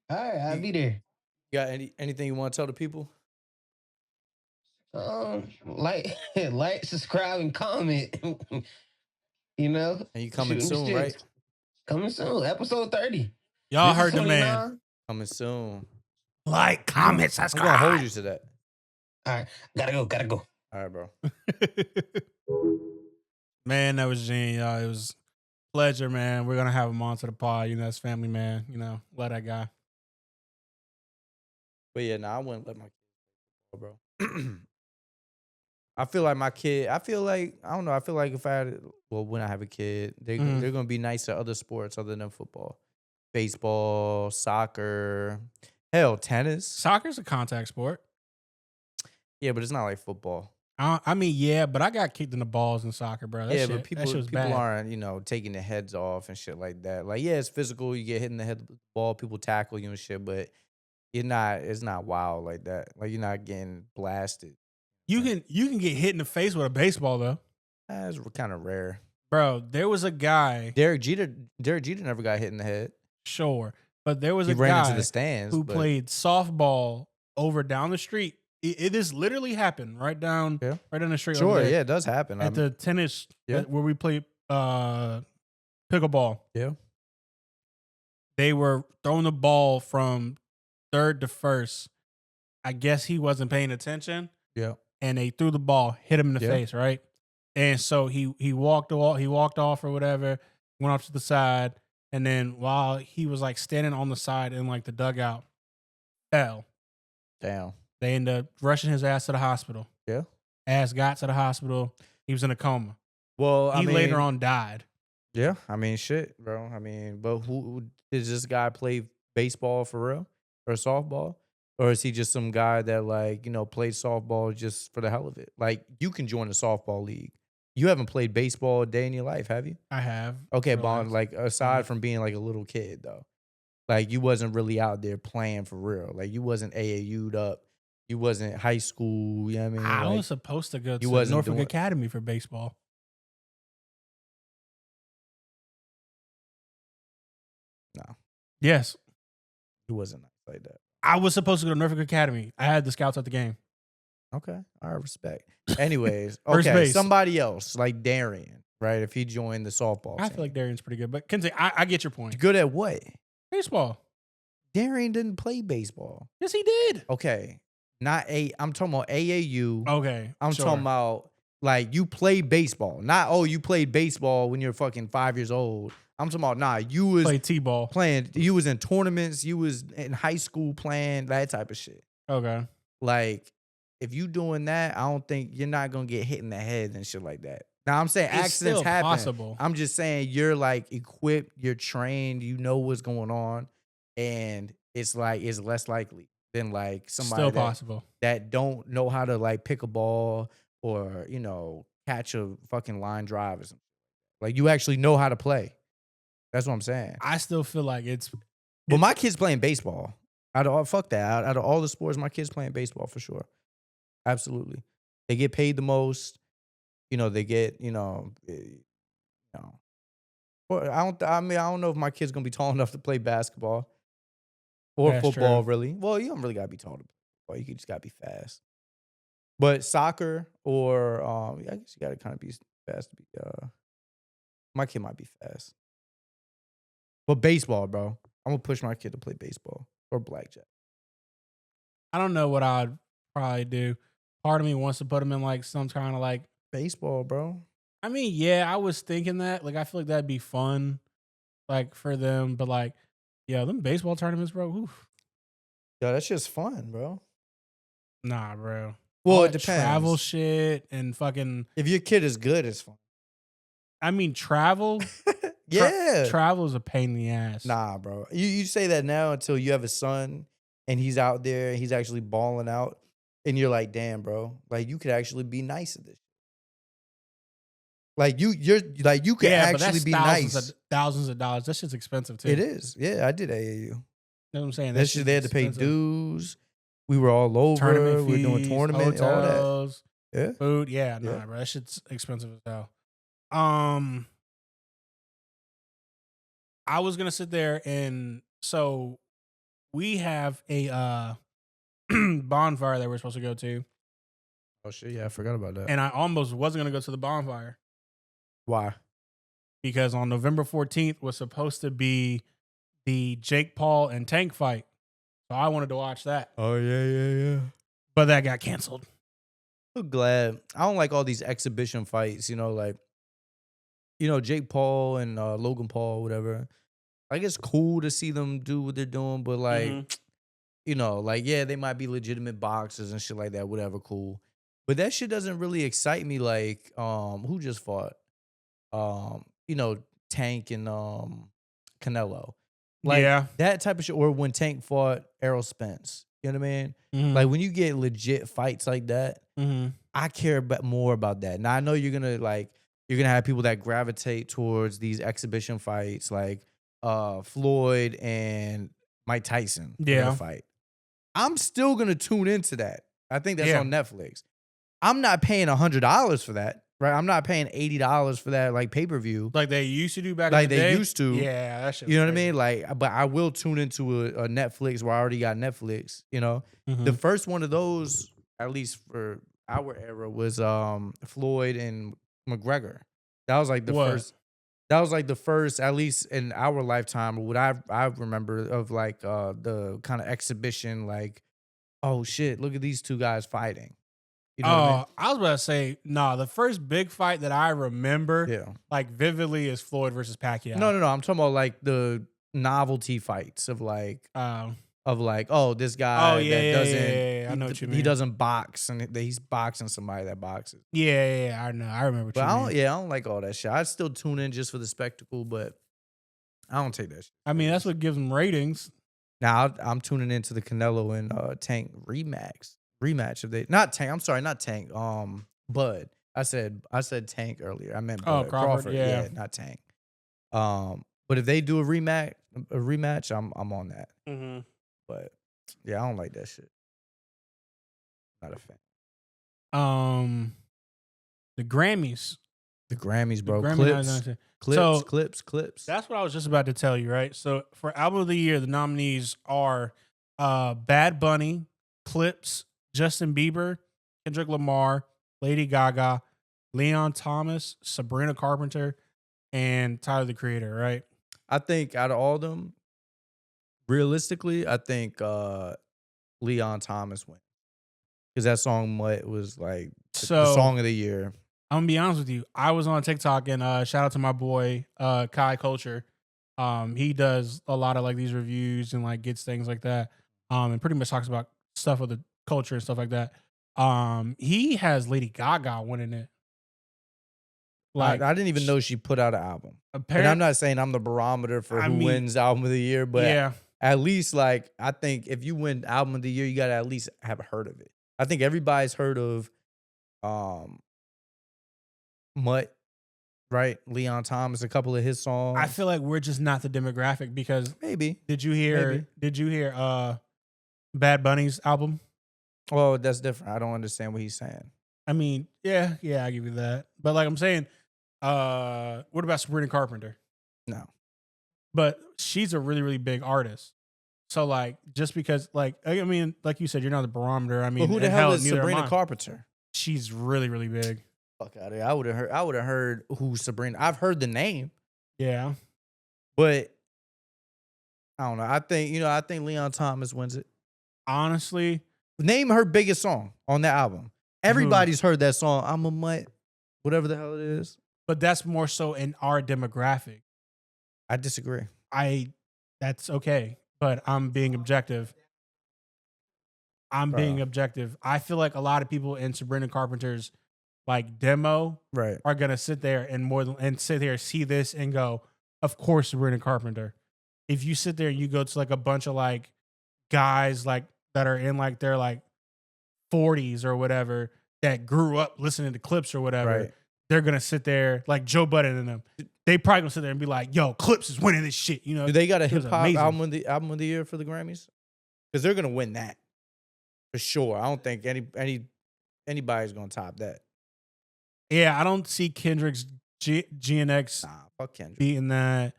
All right, I'll be there. You got anything you want to tell the people? Like, subscribe, and comment. You know, And you coming Shootin' The soon, right? Shxt. Coming soon, episode 30. Y'all This is heard the man. 29. Coming soon. Like, comment, I'm subscribe. gonna hold you to that. All right, gotta go. All right, bro. Man, that was Gene, y'all. It was a pleasure, man. We're gonna have him on to the pod. You know, that's family, man. You know, love that guy. But yeah, I wouldn't let my kid play football, bro. I feel like my kid. I feel like if I had, when I have a kid, they're gonna be nice at other sports other than football, baseball, soccer, hell, tennis. Soccer's a contact sport. Yeah, but it's not like football. I mean, yeah, but I got kicked in the balls in soccer, bro. That Yeah, shit, but that shit was people bad. aren't taking their heads off and shit like that. Like, yeah, it's physical. You get hit in the head with the ball, people tackle you and shit, but it's not wild like that. Like, you're not getting blasted. You can get hit in the face with a baseball though. That's kind of rare. Bro, there was a guy. Derek Jeter never got hit in the head. Sure, but there was He a ran guy into the stands who but- played softball over down the street. It has literally happened right down the street. Sure, over there yeah, it does happen. at the tennis Yeah. where we play pickleball. Yeah. They were throwing the ball from third to first. I guess he wasn't paying attention. Yeah. And they threw the ball, hit him in the Yeah. face, right? And so he walked off or whatever, went off to the side, and then while he was like standing on the side in like the dugout, fell. Damn. They ended up rushing his ass to the hospital. Yeah. Ass got to the hospital. He was in a coma. Well, He later on died. Yeah, I mean, shit, bro. I mean, but who does this guy play baseball for real or softball? Or is he just some guy that played softball just for the hell of it? Like, you can join a softball league. You haven't played baseball a day in your life, have you? I have. Okay, Relax. Bond, like aside from being like a little kid though. Like, you wasn't really out there playing for real. Like, you wasn't AAU'd up. You wasn't high school, you know what I mean? I Like, was supposed to go to wasn't Norfolk doing- Academy for baseball. No. Yes. he wasn't like that. I was supposed to go to Norfolk Academy. I had the scouts at the game. Okay. All right, respect. Anyways, First okay, base. somebody else like Darian, right? If he joined the softball I team. feel like Darian's pretty good, but Kenzie, I get your point. Good at what? Baseball. Darian didn't play baseball. Yes, he did. Okay. I'm talking about AAU. Okay. I'm sure. talking about like you played baseball. Not you played baseball when you're fucking 5 years old. I'm talking about you was Play T-ball. playing, you was in tournaments, you was in high school playing that type of shit. Okay. Like, if you doing that, I don't think you're not gonna get hit in the head and shit like that. Now I'm saying It's accidents still happen. possible. I'm just saying you're like equipped, you're trained, you know what's going on, and it's less likely than like somebody Still that, possible. that don't know how to like pick a ball or catch a fucking line drive or something. Like, you actually know how to play. That's what I'm saying. I still feel like it's But my kid's playing baseball. Out of all the sports, my kid's playing baseball for sure. Absolutely. They get paid the most. They get, Well, I don't know if my kid's gonna be tall enough to play basketball or That's football, true. really. Well, you don't really gotta be tall to play football. You just gotta be fast. But soccer or I guess you gotta kind of be fast to be. My kid might be fast, but baseball, bro. I'm gonna push my kid to play baseball or blackjack. I don't know what I'd probably do. Part of me wants to put him in like some kind of like. Baseball, bro. I mean, yeah, I was thinking that. Like, I feel like that'd be fun, like for them. But like, yeah, them baseball tournaments, bro. Oof. Yo, that's just fun, bro. Nah, bro. Well, All it that travel depends. shit and fucking. If your kid is good, it's fun. I mean, travel. Yeah. Travel is a pain in the ass. Nah, bro. You say that now until you have a son and he's out there and he's actually balling out, and you're like, damn, bro. Like you could actually be nice at this. Like you could Yeah, but actually that's be nice. thousands of dollars. That shit's expensive too. It is. Yeah, I did AAU. You know what I'm saying? That shit, they had to pay expensive. dues. We were all over. Tournament We were doing fees, tournament, all that. hotels, Yeah. food. Yeah, nah, Yeah. bro. That shit's expensive as hell. I was gonna sit there and so we have a bonfire that we're supposed to go to, Oh shit, yeah, I forgot about that. and I almost wasn't gonna go to the bonfire Why? because on November 14th was supposed to be the Jake Paul and Tank fight. So I wanted to watch that. Oh yeah. But that got canceled. I'm glad. I don't like all these exhibition fights, like Jake Paul and Logan Paul, whatever. Like it's cool to see them do what they're doing, but like, yeah, they might be legitimate boxers and shit like that, whatever, cool. But that shit doesn't really excite me like who just fought? Tank and Canelo. Like Yeah. that type of shit. Or when Tank fought Errol Spence. You know what I mean? Mhm. Like when you get legit fights like that, I care more about that. Now I know you're gonna have people that gravitate towards these exhibition fights, like Floyd and Mike Tyson. Yeah. Fight. I'm still gonna tune into that. I think that's Yeah. on Netflix. I'm not paying $100 for that. Right, I'm not paying $80 for that like pay-per-view. Like they used to do back Like in the they day. used to. Yeah, that shit. You know what I mean? Like, but I will tune into a Netflix where I already got Netflix. The first one of those, at least for our era, was Floyd and McGregor. That was like the first. That was like the first, at least in our lifetime, what I remember of like the kind of exhibition. Like, oh shit, look at these two guys fighting. You know what I mean? I was about to say, the first big fight that I remember, Yeah. like vividly, is Floyd versus Pacquiao. No. I'm talking about like the novelty fights of like, this guy that doesn't, I know what you mean. he doesn't box and he's boxing somebody that boxes. Yeah, I know. I remember. But I don't like all that shit. I still tune in just for the spectacle, but I don't take that shit. I mean, that's what gives them ratings. Now I'm tuning into the Canelo and Tank rematch of not Tank. I'm sorry, not Tank. Bud. I said Tank earlier. I meant Bud. Crawford. Yeah, not Tank. But if they do a rematch, I'm on that. Mm-hmm. But yeah, I don't like that shit. Not a fan. The Grammys. The Grammys, bro. The Clips. That's what I was just about to tell you, right? So for album of the year, the nominees are Bad Bunny, Clips, Justin Bieber, Kendrick Lamar, Lady Gaga, Leon Thomas, Sabrina Carpenter, and Tyler the Creator, right? I think out of all of them, realistically, I think Leon Thomas went. Because that song was like the song of the year. I'm gonna be honest with you. I was on TikTok and shout out to my boy Kai Culture. He does a lot of like these reviews and like gets things like that. And pretty much talks about stuff with the culture and stuff like that. He has Lady Gaga winning it. Like I didn't even know she put out an album. And I'm not saying I'm the barometer for who wins album of the year, but yeah. At least like I think if you win album of the year, you gotta at least have heard of it. I think everybody's heard of Mutt, right? Leon Thomas, a couple of his songs. I feel like we're just not the demographic because maybe. Did you hear Bad Bunny's album? Well, that's different. I don't understand what he's saying. I mean, yeah, I give you that. But like I'm saying, what about Sabrina Carpenter? No. But she's a really, really big artist. So like just because like I mean, like you said, you're not the barometer. I mean, but who the hell is Sabrina Carpenter? She's really, really big. Fuck out of here. I would have heard who Sabrina. I've heard the name, Yeah. but I don't know. I think Leon Thomas wins it. Honestly, Name her biggest song on that album. Who? Everybody's heard that song. I'm a mutt, whatever the hell it is. but that's more so in our demographic. I disagree. That's okay, but I'm being objective. I feel like a lot of people in Sabrina Carpenter's like demo Right. are gonna sit there and sit there, see this and go, of course Sabrina Carpenter. If you sit there and you go to like a bunch of like guys like that are in like their like 40s or whatever that grew up listening to Clips or whatever, Right. they're gonna sit there like Joe Budden and them. They probably gonna sit there and be like, "Yo, Clips is winning this shit." You know, Do they got a It was hip hop amazing. album of the year for the Grammys? Because they're gonna win that for sure. I don't think anybody's gonna top that. Yeah, I don't see Kendrick's GNX Nah, fuck Kendrick. beating that.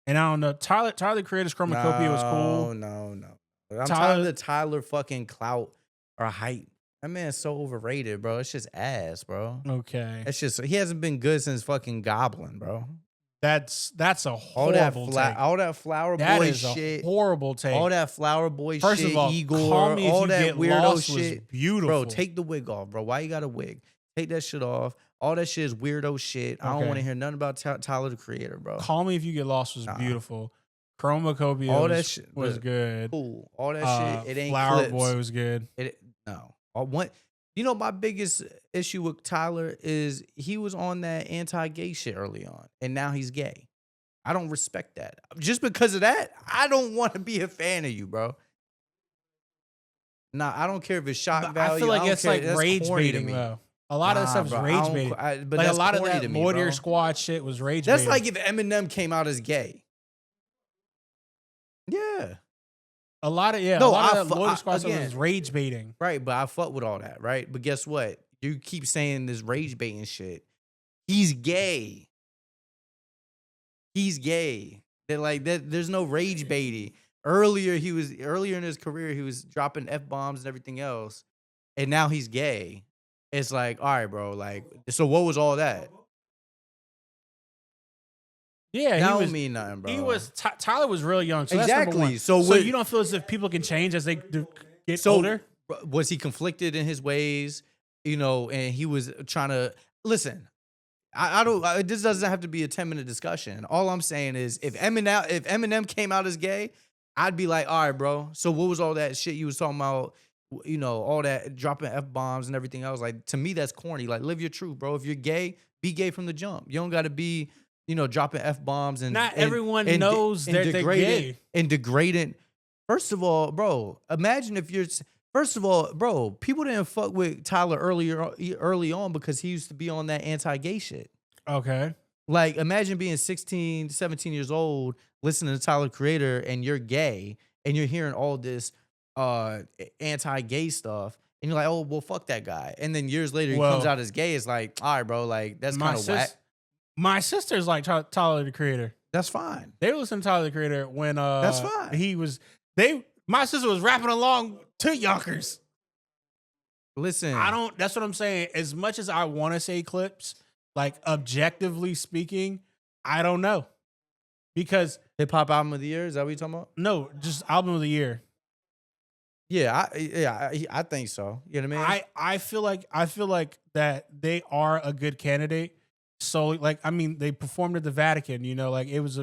And I don't know. Tyler the Creator's Chromacopia was cool. No. I'm tired Tyler- of the Tyler fucking clout or hype. That man's so overrated, bro. It's just ass, bro. Okay, It's just he hasn't been good since fucking Goblin, bro. that's a All that horrible take. all that Flower That Boy is shit. a horrible take. All that Flower Boy First shit, of all, Igor, Call Me If all You that Get weirdo Lost shit. was beautiful. Bro, take the wig off, bro. Why you got a wig? Take that shit off. All that shit is weirdo shit. I don't Okay. want to hear nothing about Tyler the Creator, bro. Call Me If You Get Lost was Nah. beautiful. Chromacopia All was, that shit was good. Cool. All that shit. It ain't Flower Clips. Boy was good. No. You know, my biggest issue with Tyler is he was on that anti-gay shit early on, and now he's gay. I don't respect that. Just because of that, I don't want to be a fan of you, bro. Nah, I don't care if it's shock But value. I feel like don't it's care. like That's rage corny to baiting me. though. A lot of that stuff is bro, I rage don't- baiting. but Like a that's lot of corny that to me, Warrior bro. Squad shit was rage That's baiting. like if Eminem came out as gay. Yeah. a lot of No, a lot of I that fu- Warrior I- Squad stuff again- was rage baiting. Right, but I fuck with all that, right? But guess what? You keep saying this rage baiting shit. He's gay. He's gay. They're like that. There's no rage baiting. Earlier in his career, he was dropping F-bombs and everything else, and now he's gay. It's like, all right, bro. Like, so what was all that? Yeah, That he don't was. mean nothing, bro. He was. Tyler was real young. So That's number Exactly. one. So So what- you don't feel as if people can change as they get So, older? Was he conflicted in his ways? You know, and he was trying to listen. I don't. This doesn't have to be a 10-minute discussion. All I'm saying is, if Eminem came out as gay, I'd be like, all right, bro. So what was all that shit you was talking about? You know, all that dropping F-bombs and everything else. Like, to me, that's corny. Like, live your truth, bro. If you're gay, be gay from the jump. You don't got to be, dropping F-bombs and Not and- everyone and de- knows and that they're degrading- gay. and degrading. First of all, bro, imagine if you're. First of all, bro, people didn't fuck with Tyler early on because he used to be on that anti-gay shit. Okay. Like, imagine being 16, 17 years old, listening to Tyler the Creator, and you're gay, and you're hearing all this anti-gay stuff, and you're like, oh, well, fuck that guy. And then years later, he comes out as gay. It's like, all right, bro, like, that's kind of whack. My sister's like Tyler the Creator. That's fine. They listened to Tyler the Creator when That's fine. he was my sister was rapping along to Yonkers. Listen. That's what I'm saying. As much as I want to say Clips, like objectively speaking, I don't know. Because Hip-hop album of the year, is that what you're talking about? no, just album of the year. Yeah, I think so. You know what I mean? I feel like that they are a good candidate. So like, I mean, they performed at the Vatican, like it was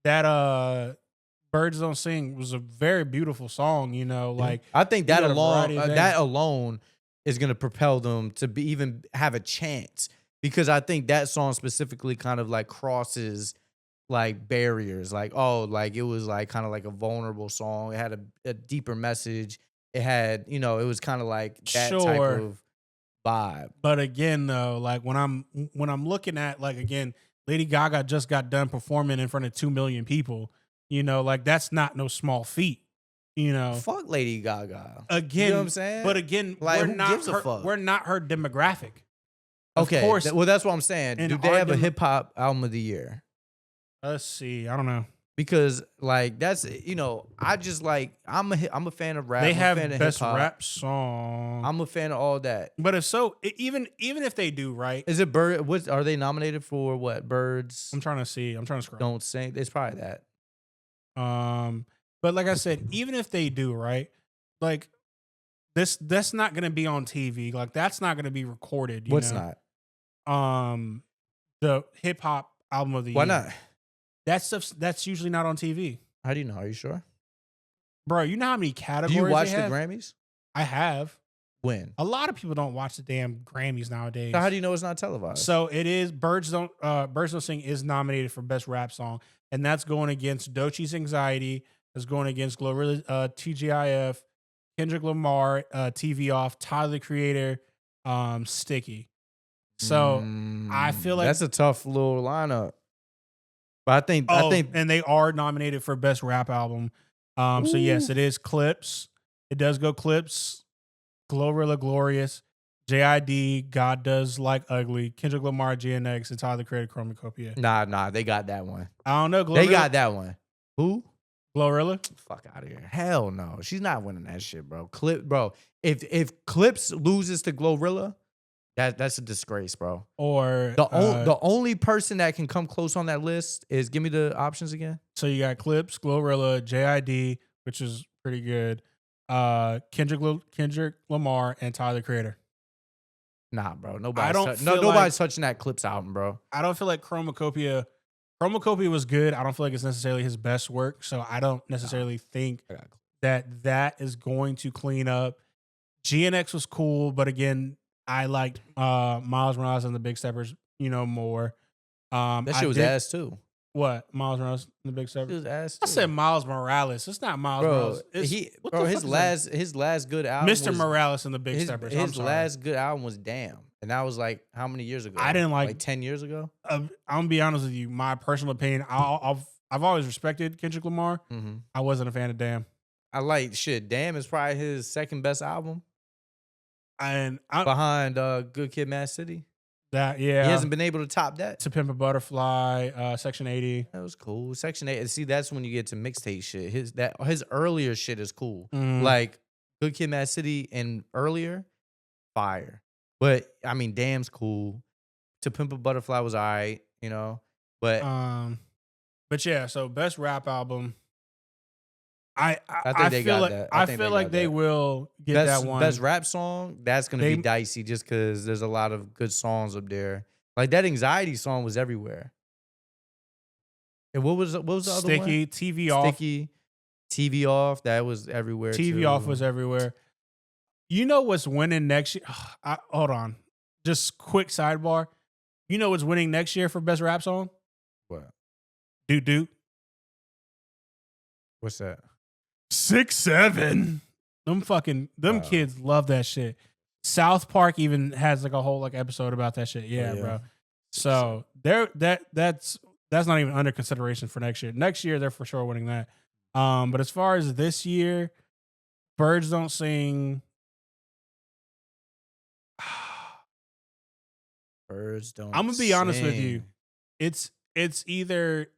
that Birds Don't Sing was a very beautiful song, like I think that got a alone, variety of things. that alone is gonna propel them to be even have a chance, because I think that song specifically kind of like crosses like barriers. Like, oh, like it was like kind of like a vulnerable song. It had a deeper message. It had, it was kind of like that type Sure. of vibe. But again, though, like when I'm looking at, like, again, Lady Gaga just got done performing in front of 2 million people. Like that's not no small feat. Fuck Lady Gaga. Again, You know what I'm saying? But again, Like, we're who not gives a her, fuck? we're not her demographic. Of Okay, course. well, that's what I'm saying. in Do they our have a demo- hip hop album of the year? Let's see. I don't know. because like that's I just like I'm a fan of rap. They I'm a have fan of hip best hop. rap song. I'm a fan of all that. But even if they do, right? Is it Bird? What are they nominated for? What Birds I'm trying to see. I'm trying to scroll. Don't Sing? It's probably that. But like I said, even if they do, right? Like that's not gonna be on TV. Like that's not gonna be recorded. What's not? The hip hop album of the Why year. not? That stuff that's usually not on TV. How do you know? Are you sure? Bro, you know how many categories Do you watch they the have? Grammys? I have. When? A lot of people don't watch the damn Grammys nowadays. So how do you know it's not televised? So it is. Birds Don't Sing is nominated for best rap song, and that's going against Doechie's Anxiety. That's going against Glorilla, TGIF, Kendrick Lamar, TV Off, Tyler the Creator, Sticky. So I feel like that's a tough little lineup. But I think, and they are nominated for best rap album. So yes, it is Clips. It does go Clips, Glorilla, Glorious, JID, God Does Like Ugly, Kendrick Lamar, GNX, and Tyler the Creator, Chromacopia. Nah, they got that one. I don't know. Glorilla, They got that one. Who? Glorilla. Fuck out of here. Hell no. She's not winning that shit, bro. If Clips loses to Glorilla, that's a disgrace, bro. Or The only person that can come close on that list is, give me the options again. So you got Clips, Glorilla, JID, which is pretty good. Kendrick Lamar, and Tyler the Creator. Nah, bro. nobody's Nobody's touching that Clips album, bro. I don't feel like Chromacopia was good. I don't feel like it's necessarily his best work. So I don't necessarily think that is going to clean up. GNX was cool, but again, I liked Miles Morales and the Big Steppers, more. That shit was ass too. What? Miles Morales and the Big Steppers? It was ass too. I said Miles Morales. It's not Miles Morales. His last good album, Mr. Morales and the Big Steppers. His last good album was Damn, and that was like how many years ago? I didn't like 10 years ago. I'm gonna be honest with you. My personal opinion, I've always respected Kendrick Lamar. Mm-hmm. I wasn't a fan of Damn. I like shit. Damn is probably his second best album. And behind Good Kid, Mad City. He hasn't been able to top that. To Pimp a Butterfly, Section 80. That was cool. Section 80. See, that's when you get to mixtape shit. His earlier shit is cool. Like Good Kid, Mad City and earlier, fire. But I mean, Damn's cool. To Pimp a Butterfly was alright, But yeah. So best rap album. I feel like they will get that one. Best rap song, that's gonna be dicey just because there's a lot of good songs up there. Like that Anxiety song was everywhere. And what was the other one? Sticky, TV Off. Sticky, TV Off. That was everywhere. TV Off was everywhere. You know what's winning next year? Hold on, just quick sidebar. You know what's winning next year for best rap song? What? Doot. What's that? 6'7". Them kids love that shit. South Park even has like a whole episode about that shit. Yeah, bro. So that's not even under consideration for next year. Next year they're for sure winning that. But as far as this year, Birds Don't Sing. Birds Don't. I'm gonna be honest with you. It's either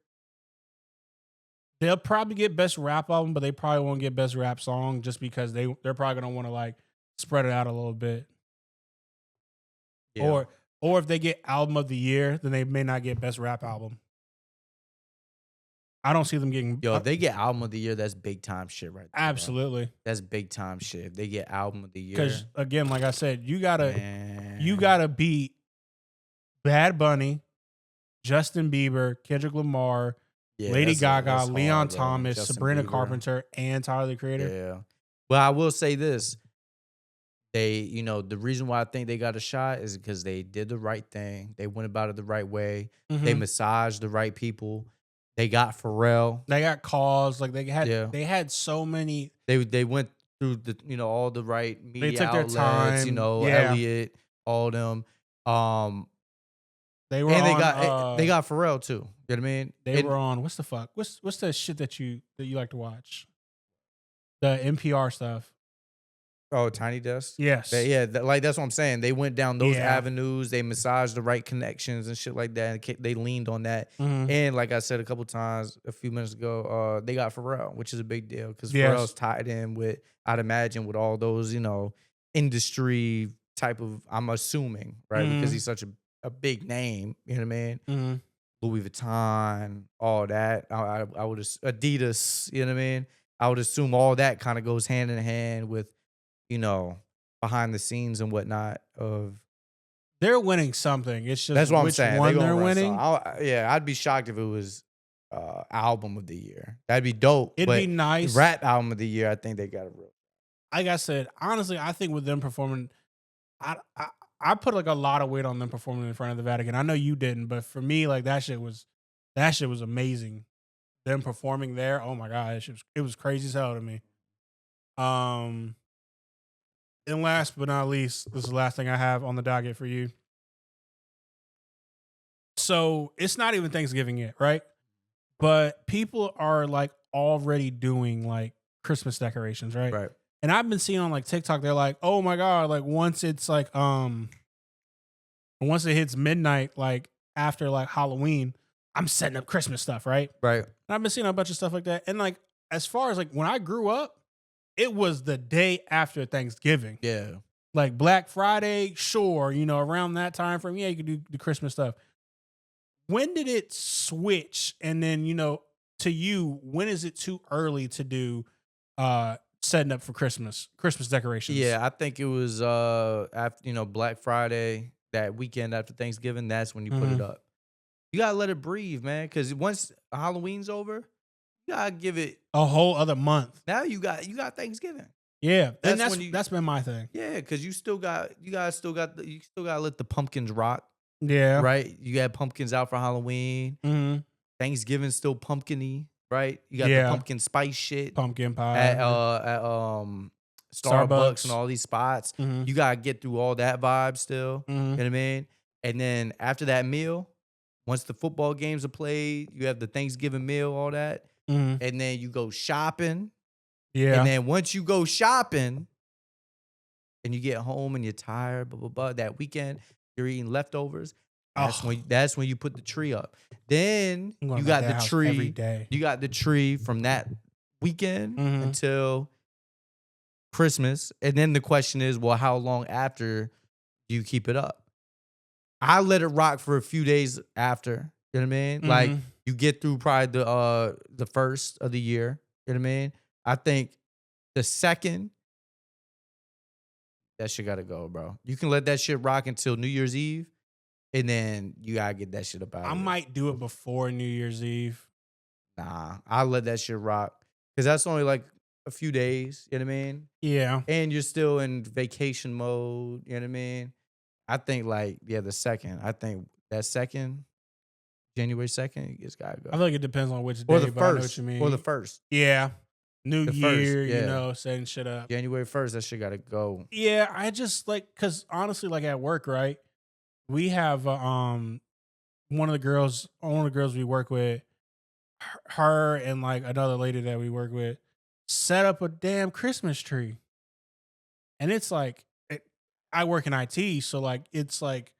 they'll probably get best rap album, but they probably won't get best rap song just because they're probably gonna want to spread it out a little bit. Yeah. Or if they get album of the year, then they may not get best rap album. I don't see them getting. If they get album of the year, that's big time shit right there. Absolutely. Bro. That's big time shit. If they get album of the year. Because again, like I said, you gotta beat Bad Bunny, Justin Bieber, Kendrick Lamar, Lady Gaga, Leon Thomas, Sabrina Carpenter, and Tyler the Creator. Yeah. But I will say this. They, the reason why I think they got a shot is because they did the right thing. They went about it the right way. Mm-hmm. They massaged the right people. They got Pharrell. They got Cause. They had so many. They went through the all the right media they took outlets, their time. Elliot, all them. They were they got Pharrell too. You know what I mean? They were on what's the fuck? What's the shit that you like to watch? The NPR stuff. Oh, Tiny Desk. Yes. Yeah, like that's what I'm saying. They went down those Yeah. avenues. They massaged the right connections and shit like that. And they leaned on that. Mhm. And like I said a couple times a few minutes ago, they got Pharrell, which is a big deal because Yes. Pharrell's tied in with, I'd imagine, with all those, industry type of, I'm assuming, right? Because he's such a big name, you know what I mean? Mhm. Louis Vuitton, all that. I would Adidas, you know what I mean? I would assume all that kind of goes hand in hand with, behind the scenes and whatnot of. They're winning something. It's just That's what I'm which saying. one Gonna they're run winning. Yeah, I'd be shocked if it was album of the year. That'd be dope. It'd but be nice. Rap album of the year, I think they got a real. Like I said, honestly, I think with them performing, I put like a lot of weight on them performing in front of the Vatican. I know you didn't, but for me, like that shit was amazing. Them performing there, oh my god, it was crazy as hell to me. And last but not least, this is the last thing I have on the docket for you. So it's not even Thanksgiving yet, right? But people are like already doing like Christmas decorations, right? Right. And I've been seeing on like TikTok, they're like, oh my god, like once it's like once it hits midnight, like after like Halloween, I'm setting up Christmas stuff, right? Right. And I've been seeing a bunch of stuff like that. And like as far as like when I grew up, it was the day after Thanksgiving. Yeah. Like Black Friday, sure, around that time frame, yeah, you could do the Christmas stuff. When did it switch? And then, to you, when is it too early to do setting up for Christmas decorations? Yeah, I think it was after, Black Friday, that weekend after Thanksgiving, that's when you put it up. You gotta let it breathe, man. Because once Halloween's over, you gotta give it a whole other month. Now you got Thanksgiving. Yeah, That's and when that's been my thing. Yeah, because you still gotta let the pumpkins rock. Yeah, Right. You got pumpkins out for Halloween. Mm-hmm. Thanksgiving's still pumpkin-y, right? You got the pumpkin spice shit pumpkin pie at Starbucks and all these spots. Mm-hmm. You gotta get through all that vibe still. Mm-hmm. You know what I mean? And then after that meal, once the football games are played, you have the Thanksgiving meal, all that. Mm-hmm. And then you go shopping. Yeah. And then once you go shopping and you get home and you're tired, blah, blah, blah, that weekend, you're eating leftovers. That's when you put the tree up. Then you got the tree every day. You got the tree from that weekend until Christmas. And then the question is, well, how long after do you keep it up? I let it rock for a few days after. You know what I mean? Like you get through probably the first of the year. You know what I mean? I think the second, that shit gotta go, bro. You can let that shit rock until New Year's Eve, and then you gotta get that shit up out. I might do it before New Year's Eve. Nah, I'll let that shit rock because that's only like a few days. You know what I mean? Yeah. And you're still in vacation mode. You know what I mean? I think the second. I think that second, January 2nd, it's gotta go. I think it depends on which day, or the but I know first. what you mean. Or the first. Yeah. New The year, first, setting shit up. January 1st, that shit gotta go. Yeah, I just because honestly, like at work, right? We have one of the girls we work with, her and like another lady that we work with, set up a damn Christmas tree, and it's like I work in IT, so like it's like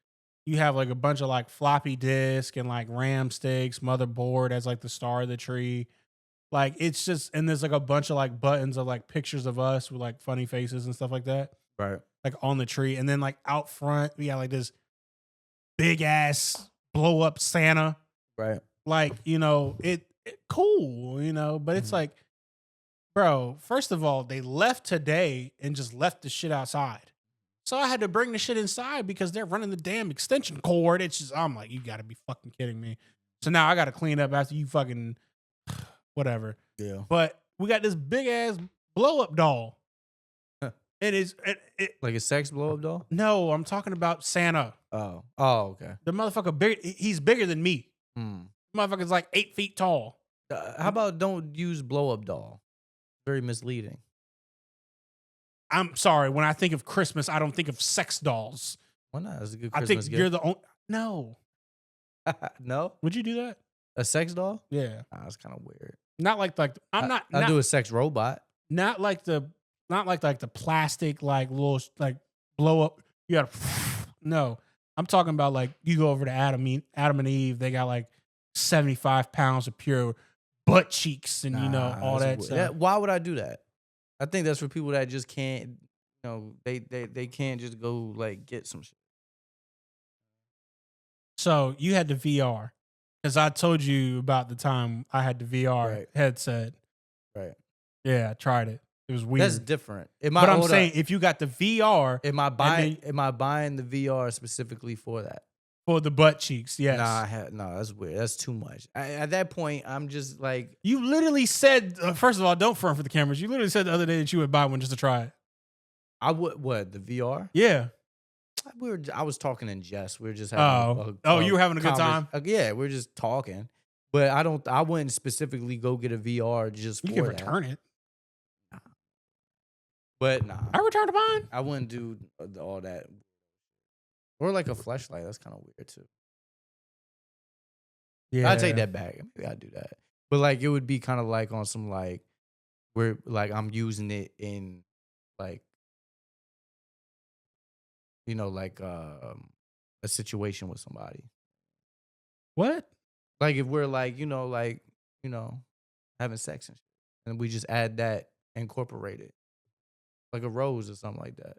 you have like a bunch of like floppy disk and like RAM sticks, motherboard as like the star of the tree. Like it's just, and there's like a bunch of like buttons of like pictures of us with like funny faces and stuff like that. Right. Like on the tree. And then like out front, we got like this big ass blow up Santa. Right. Like, it cool, but it's like, bro, first of all, they left today and just left the shit outside. So I had to bring the shit inside because they're running the damn extension cord. It's just, I'm like, you gotta be fucking kidding me. So now I gotta clean up after you fucking whatever. Yeah. But we got this big ass blow up doll. It is like a sex blow up doll? No, I'm talking about Santa. Oh, okay. The motherfucker big. He's bigger than me. Motherfucker's like 8 feet tall. How about don't use blow up doll? Very misleading. I'm sorry. When I think of Christmas, I don't think of sex dolls. Why not? It's a good I Christmas think gift. you're the only. No. No? Would you do that? A sex doll? Yeah. That's kind of weird. Not like I'm not. I'll do a sex robot. Not like the not like the plastic like little like blow up. You got no. I'm talking about like you go over to Adam and Eve. They got like 75 pounds of pure butt cheeks and all that stuff. Why would I do that? I think that's for people that just can't. They can't just go like get some shit. So you had the VR because I told you about the time I had the VR headset. Right. Yeah, I tried it. It was weird. That's different. But I'm saying if you got the VR, am I buying the VR specifically for that? For the butt cheeks, yes. No, that's weird. That's too much. At that point, I'm just like, you literally said. First of all, don't front for the cameras. You literally said the other day that you would buy one just to try it. I would what the VR? Yeah. I was talking in jest. We were just having you were having a good time. Yeah, we are just talking. But I wouldn't specifically go get a VR just for you can that. Return it. Nah. But nah. I returned mine. I wouldn't do all that. Or like a fleshlight. That's kind of weird too. Yeah. I'd take that back. Maybe I'd do that. But like it would be kind of like on some like where like I'm using it in like like a situation with somebody. What? Like if we're like, having sex and shit. And we just add that, incorporate it. Like a rose or something like that.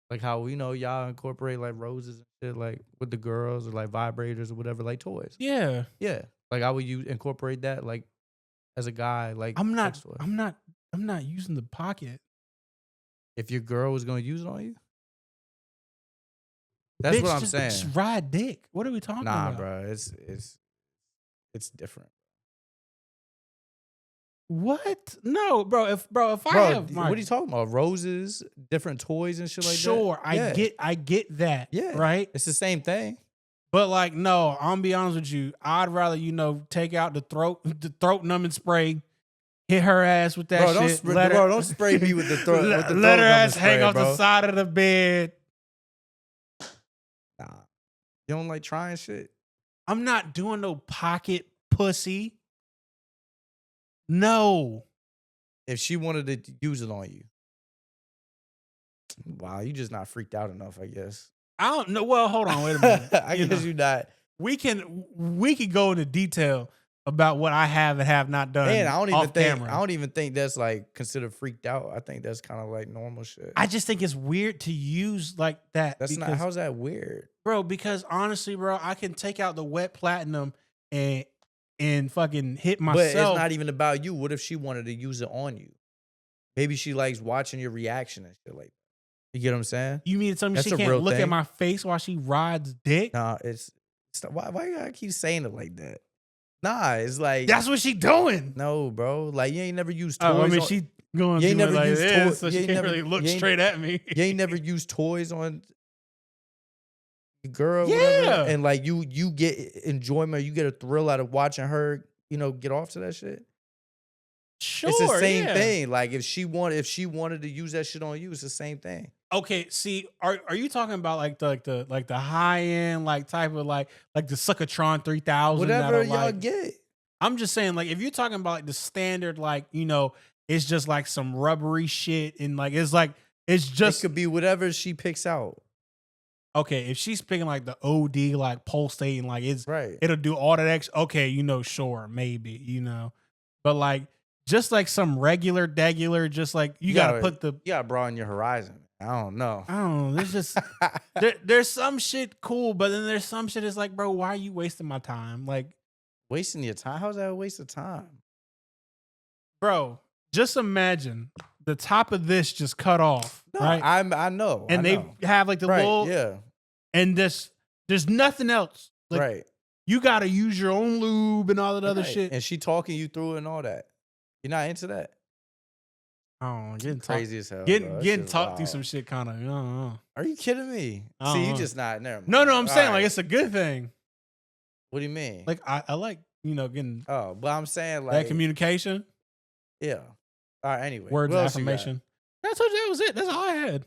Like how, y'all incorporate like roses and shit, like with the girls or like vibrators or whatever, like toys. Yeah. Yeah. Like I would incorporate that like as a guy, like I'm not using the pocket. If your girl was gonna use it on you? That's what I'm saying. Just ride dick. What are we talking about? Nah, bro. It's different. What? No, bro. If I have what are you talking about? Roses, different toys and shit like that? Sure, I get that. Yeah. Right? It's the same thing. But like, no, I'm gonna be honest with you. I'd rather, take out the throat numbing spray, hit her ass with that shit. Don't spray me with the throat. Let her ass hang off the side of the bed. Nah. You don't like trying shit? I'm not doing no pocket pussy. No. If she wanted to use it on you. Wow, you just not freaked out enough, I guess. I don't know. Well, hold on, wait a minute. I guess you're not. We could go into detail about what I have and have not done. And I camera. don't even think that's like considered freaked out. I think that's kind of like normal shit. I just think it's weird to use like that. How's that weird? Bro, because honestly, bro, I can take out the wet platinum and fucking hit myself. But it's not even about you. What if she wanted to use it on you? Maybe she likes watching your reaction and shit like that. You get what I'm saying? You mean to tell me she can't look at my face while she rides dick? Nah, why you gotta keep saying it like that? Nah, it's like that's what she doing. No, bro. Like you ain't never used toys. I mean, she going to it like this, so she can't really look straight at me. You ain't never used toys on your girl, yeah. Whatever, and like you get enjoyment, you get a thrill out of watching her, get off to that shit. Sure, it's the same thing. Like if she wanted to use that shit on you, it's the same thing. Okay, see, are you talking about like the high end like type of like the Suckatron 3000? Whatever y'all get. I'm just saying, like, if you're talking about like the standard, like it's just like some rubbery shit and like it's just it could be whatever she picks out. Okay, if she's picking like the OD like pulsate and like it's right, it'll do all that extra. Okay, sure, maybe but like just like some regular, just like you gotta broaden your horizon. I don't know. There's just there's some shit cool, but then there's some shit that's like, bro, why are you wasting my time? Like wasting your time? How's that a waste of time? Bro, just imagine the top of this just cut off. No, right? I know. And they have like the little yeah. And there's nothing else. Like, right. You gotta use your own lube and all that other shit. And she talking you through it and all that. You're not into that? Oh, getting crazy as hell. Getting talked through some shit kind of. Are you kidding me? See, you just not. Never mind. No, I'm saying like it's a good thing. What do you mean? Like I like getting. Oh, but I'm saying like that communication. Yeah. All right. Anyway, words of affirmation. I told you that was it. That's all I had.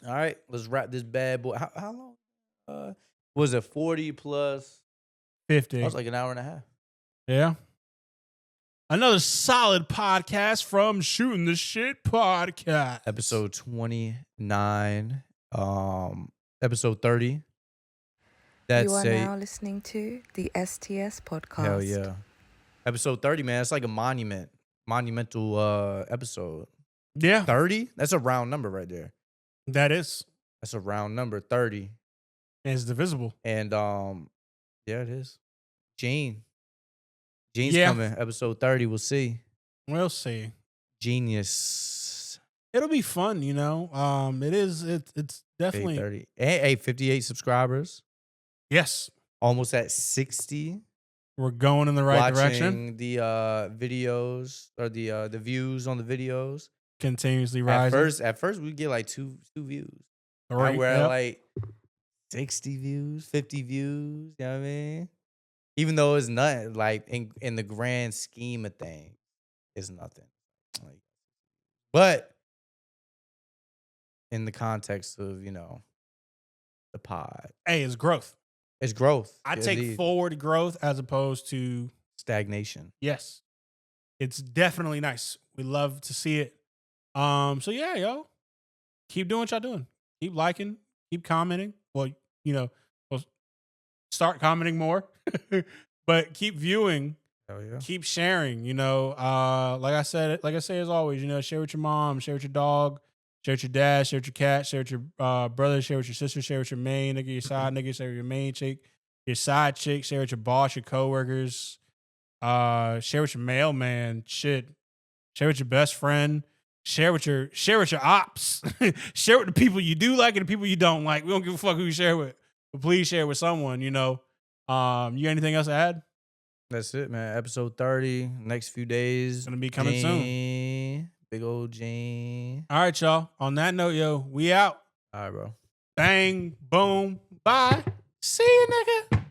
All right, let's wrap this bad boy. How long? Was it 40 plus 50? That was like an hour and a half. Yeah. Another solid podcast from Shootin The Shxt podcast. Episode 29. Episode 30. You are now listening to the STS podcast. Hell yeah. Episode 30, man. It's like a monumental episode. Yeah. 30? That's a round number right there. That is. That's a round number, 30. And it's divisible. And yeah, it is. Gene's Yeah. coming. Episode 30. We'll see. We'll see. Genius. It'll be fun, you know. It's definitely 30. Hey, 58 subscribers. Yes. Almost at 60. We're going in the right direction. Watching the videos or the views on the videos. Continuously rising. At first we get like two views. Right. Now we're at like 60 views, 50 views, you know what I mean? Even though it's nothing, like in the grand scheme of things, it's nothing. Like, but in the context of, you know, the pod. Hey, it's growth. It's growth. I take forward growth as opposed to stagnation. Yes. It's definitely nice. We love to see it. So yeah, yo. Keep doing what y'all doing. Keep liking, keep commenting. Well, you know, start commenting more. But keep viewing. Hell yeah. Keep sharing, you know. Like I say as always, you know, share with your mom, share with your dog, share with your dad, share with your cat, share with your brother, share with your sister, share with your main nigga, your side nigga, share with your main chick, your side chick, share with your boss, your coworkers, share with your mailman, shit, share with your best friend, share with your ops, share with the people you do like and the people you don't like. We don't give a fuck who you share with, but please share with someone, you know. You got anything else to add? That's it, man. Episode 30, next few days. Gonna be coming soon. Big old Gene. All right, y'all. On that note, yo, we out. All right, bro. Bang, boom, bye. See you, nigga.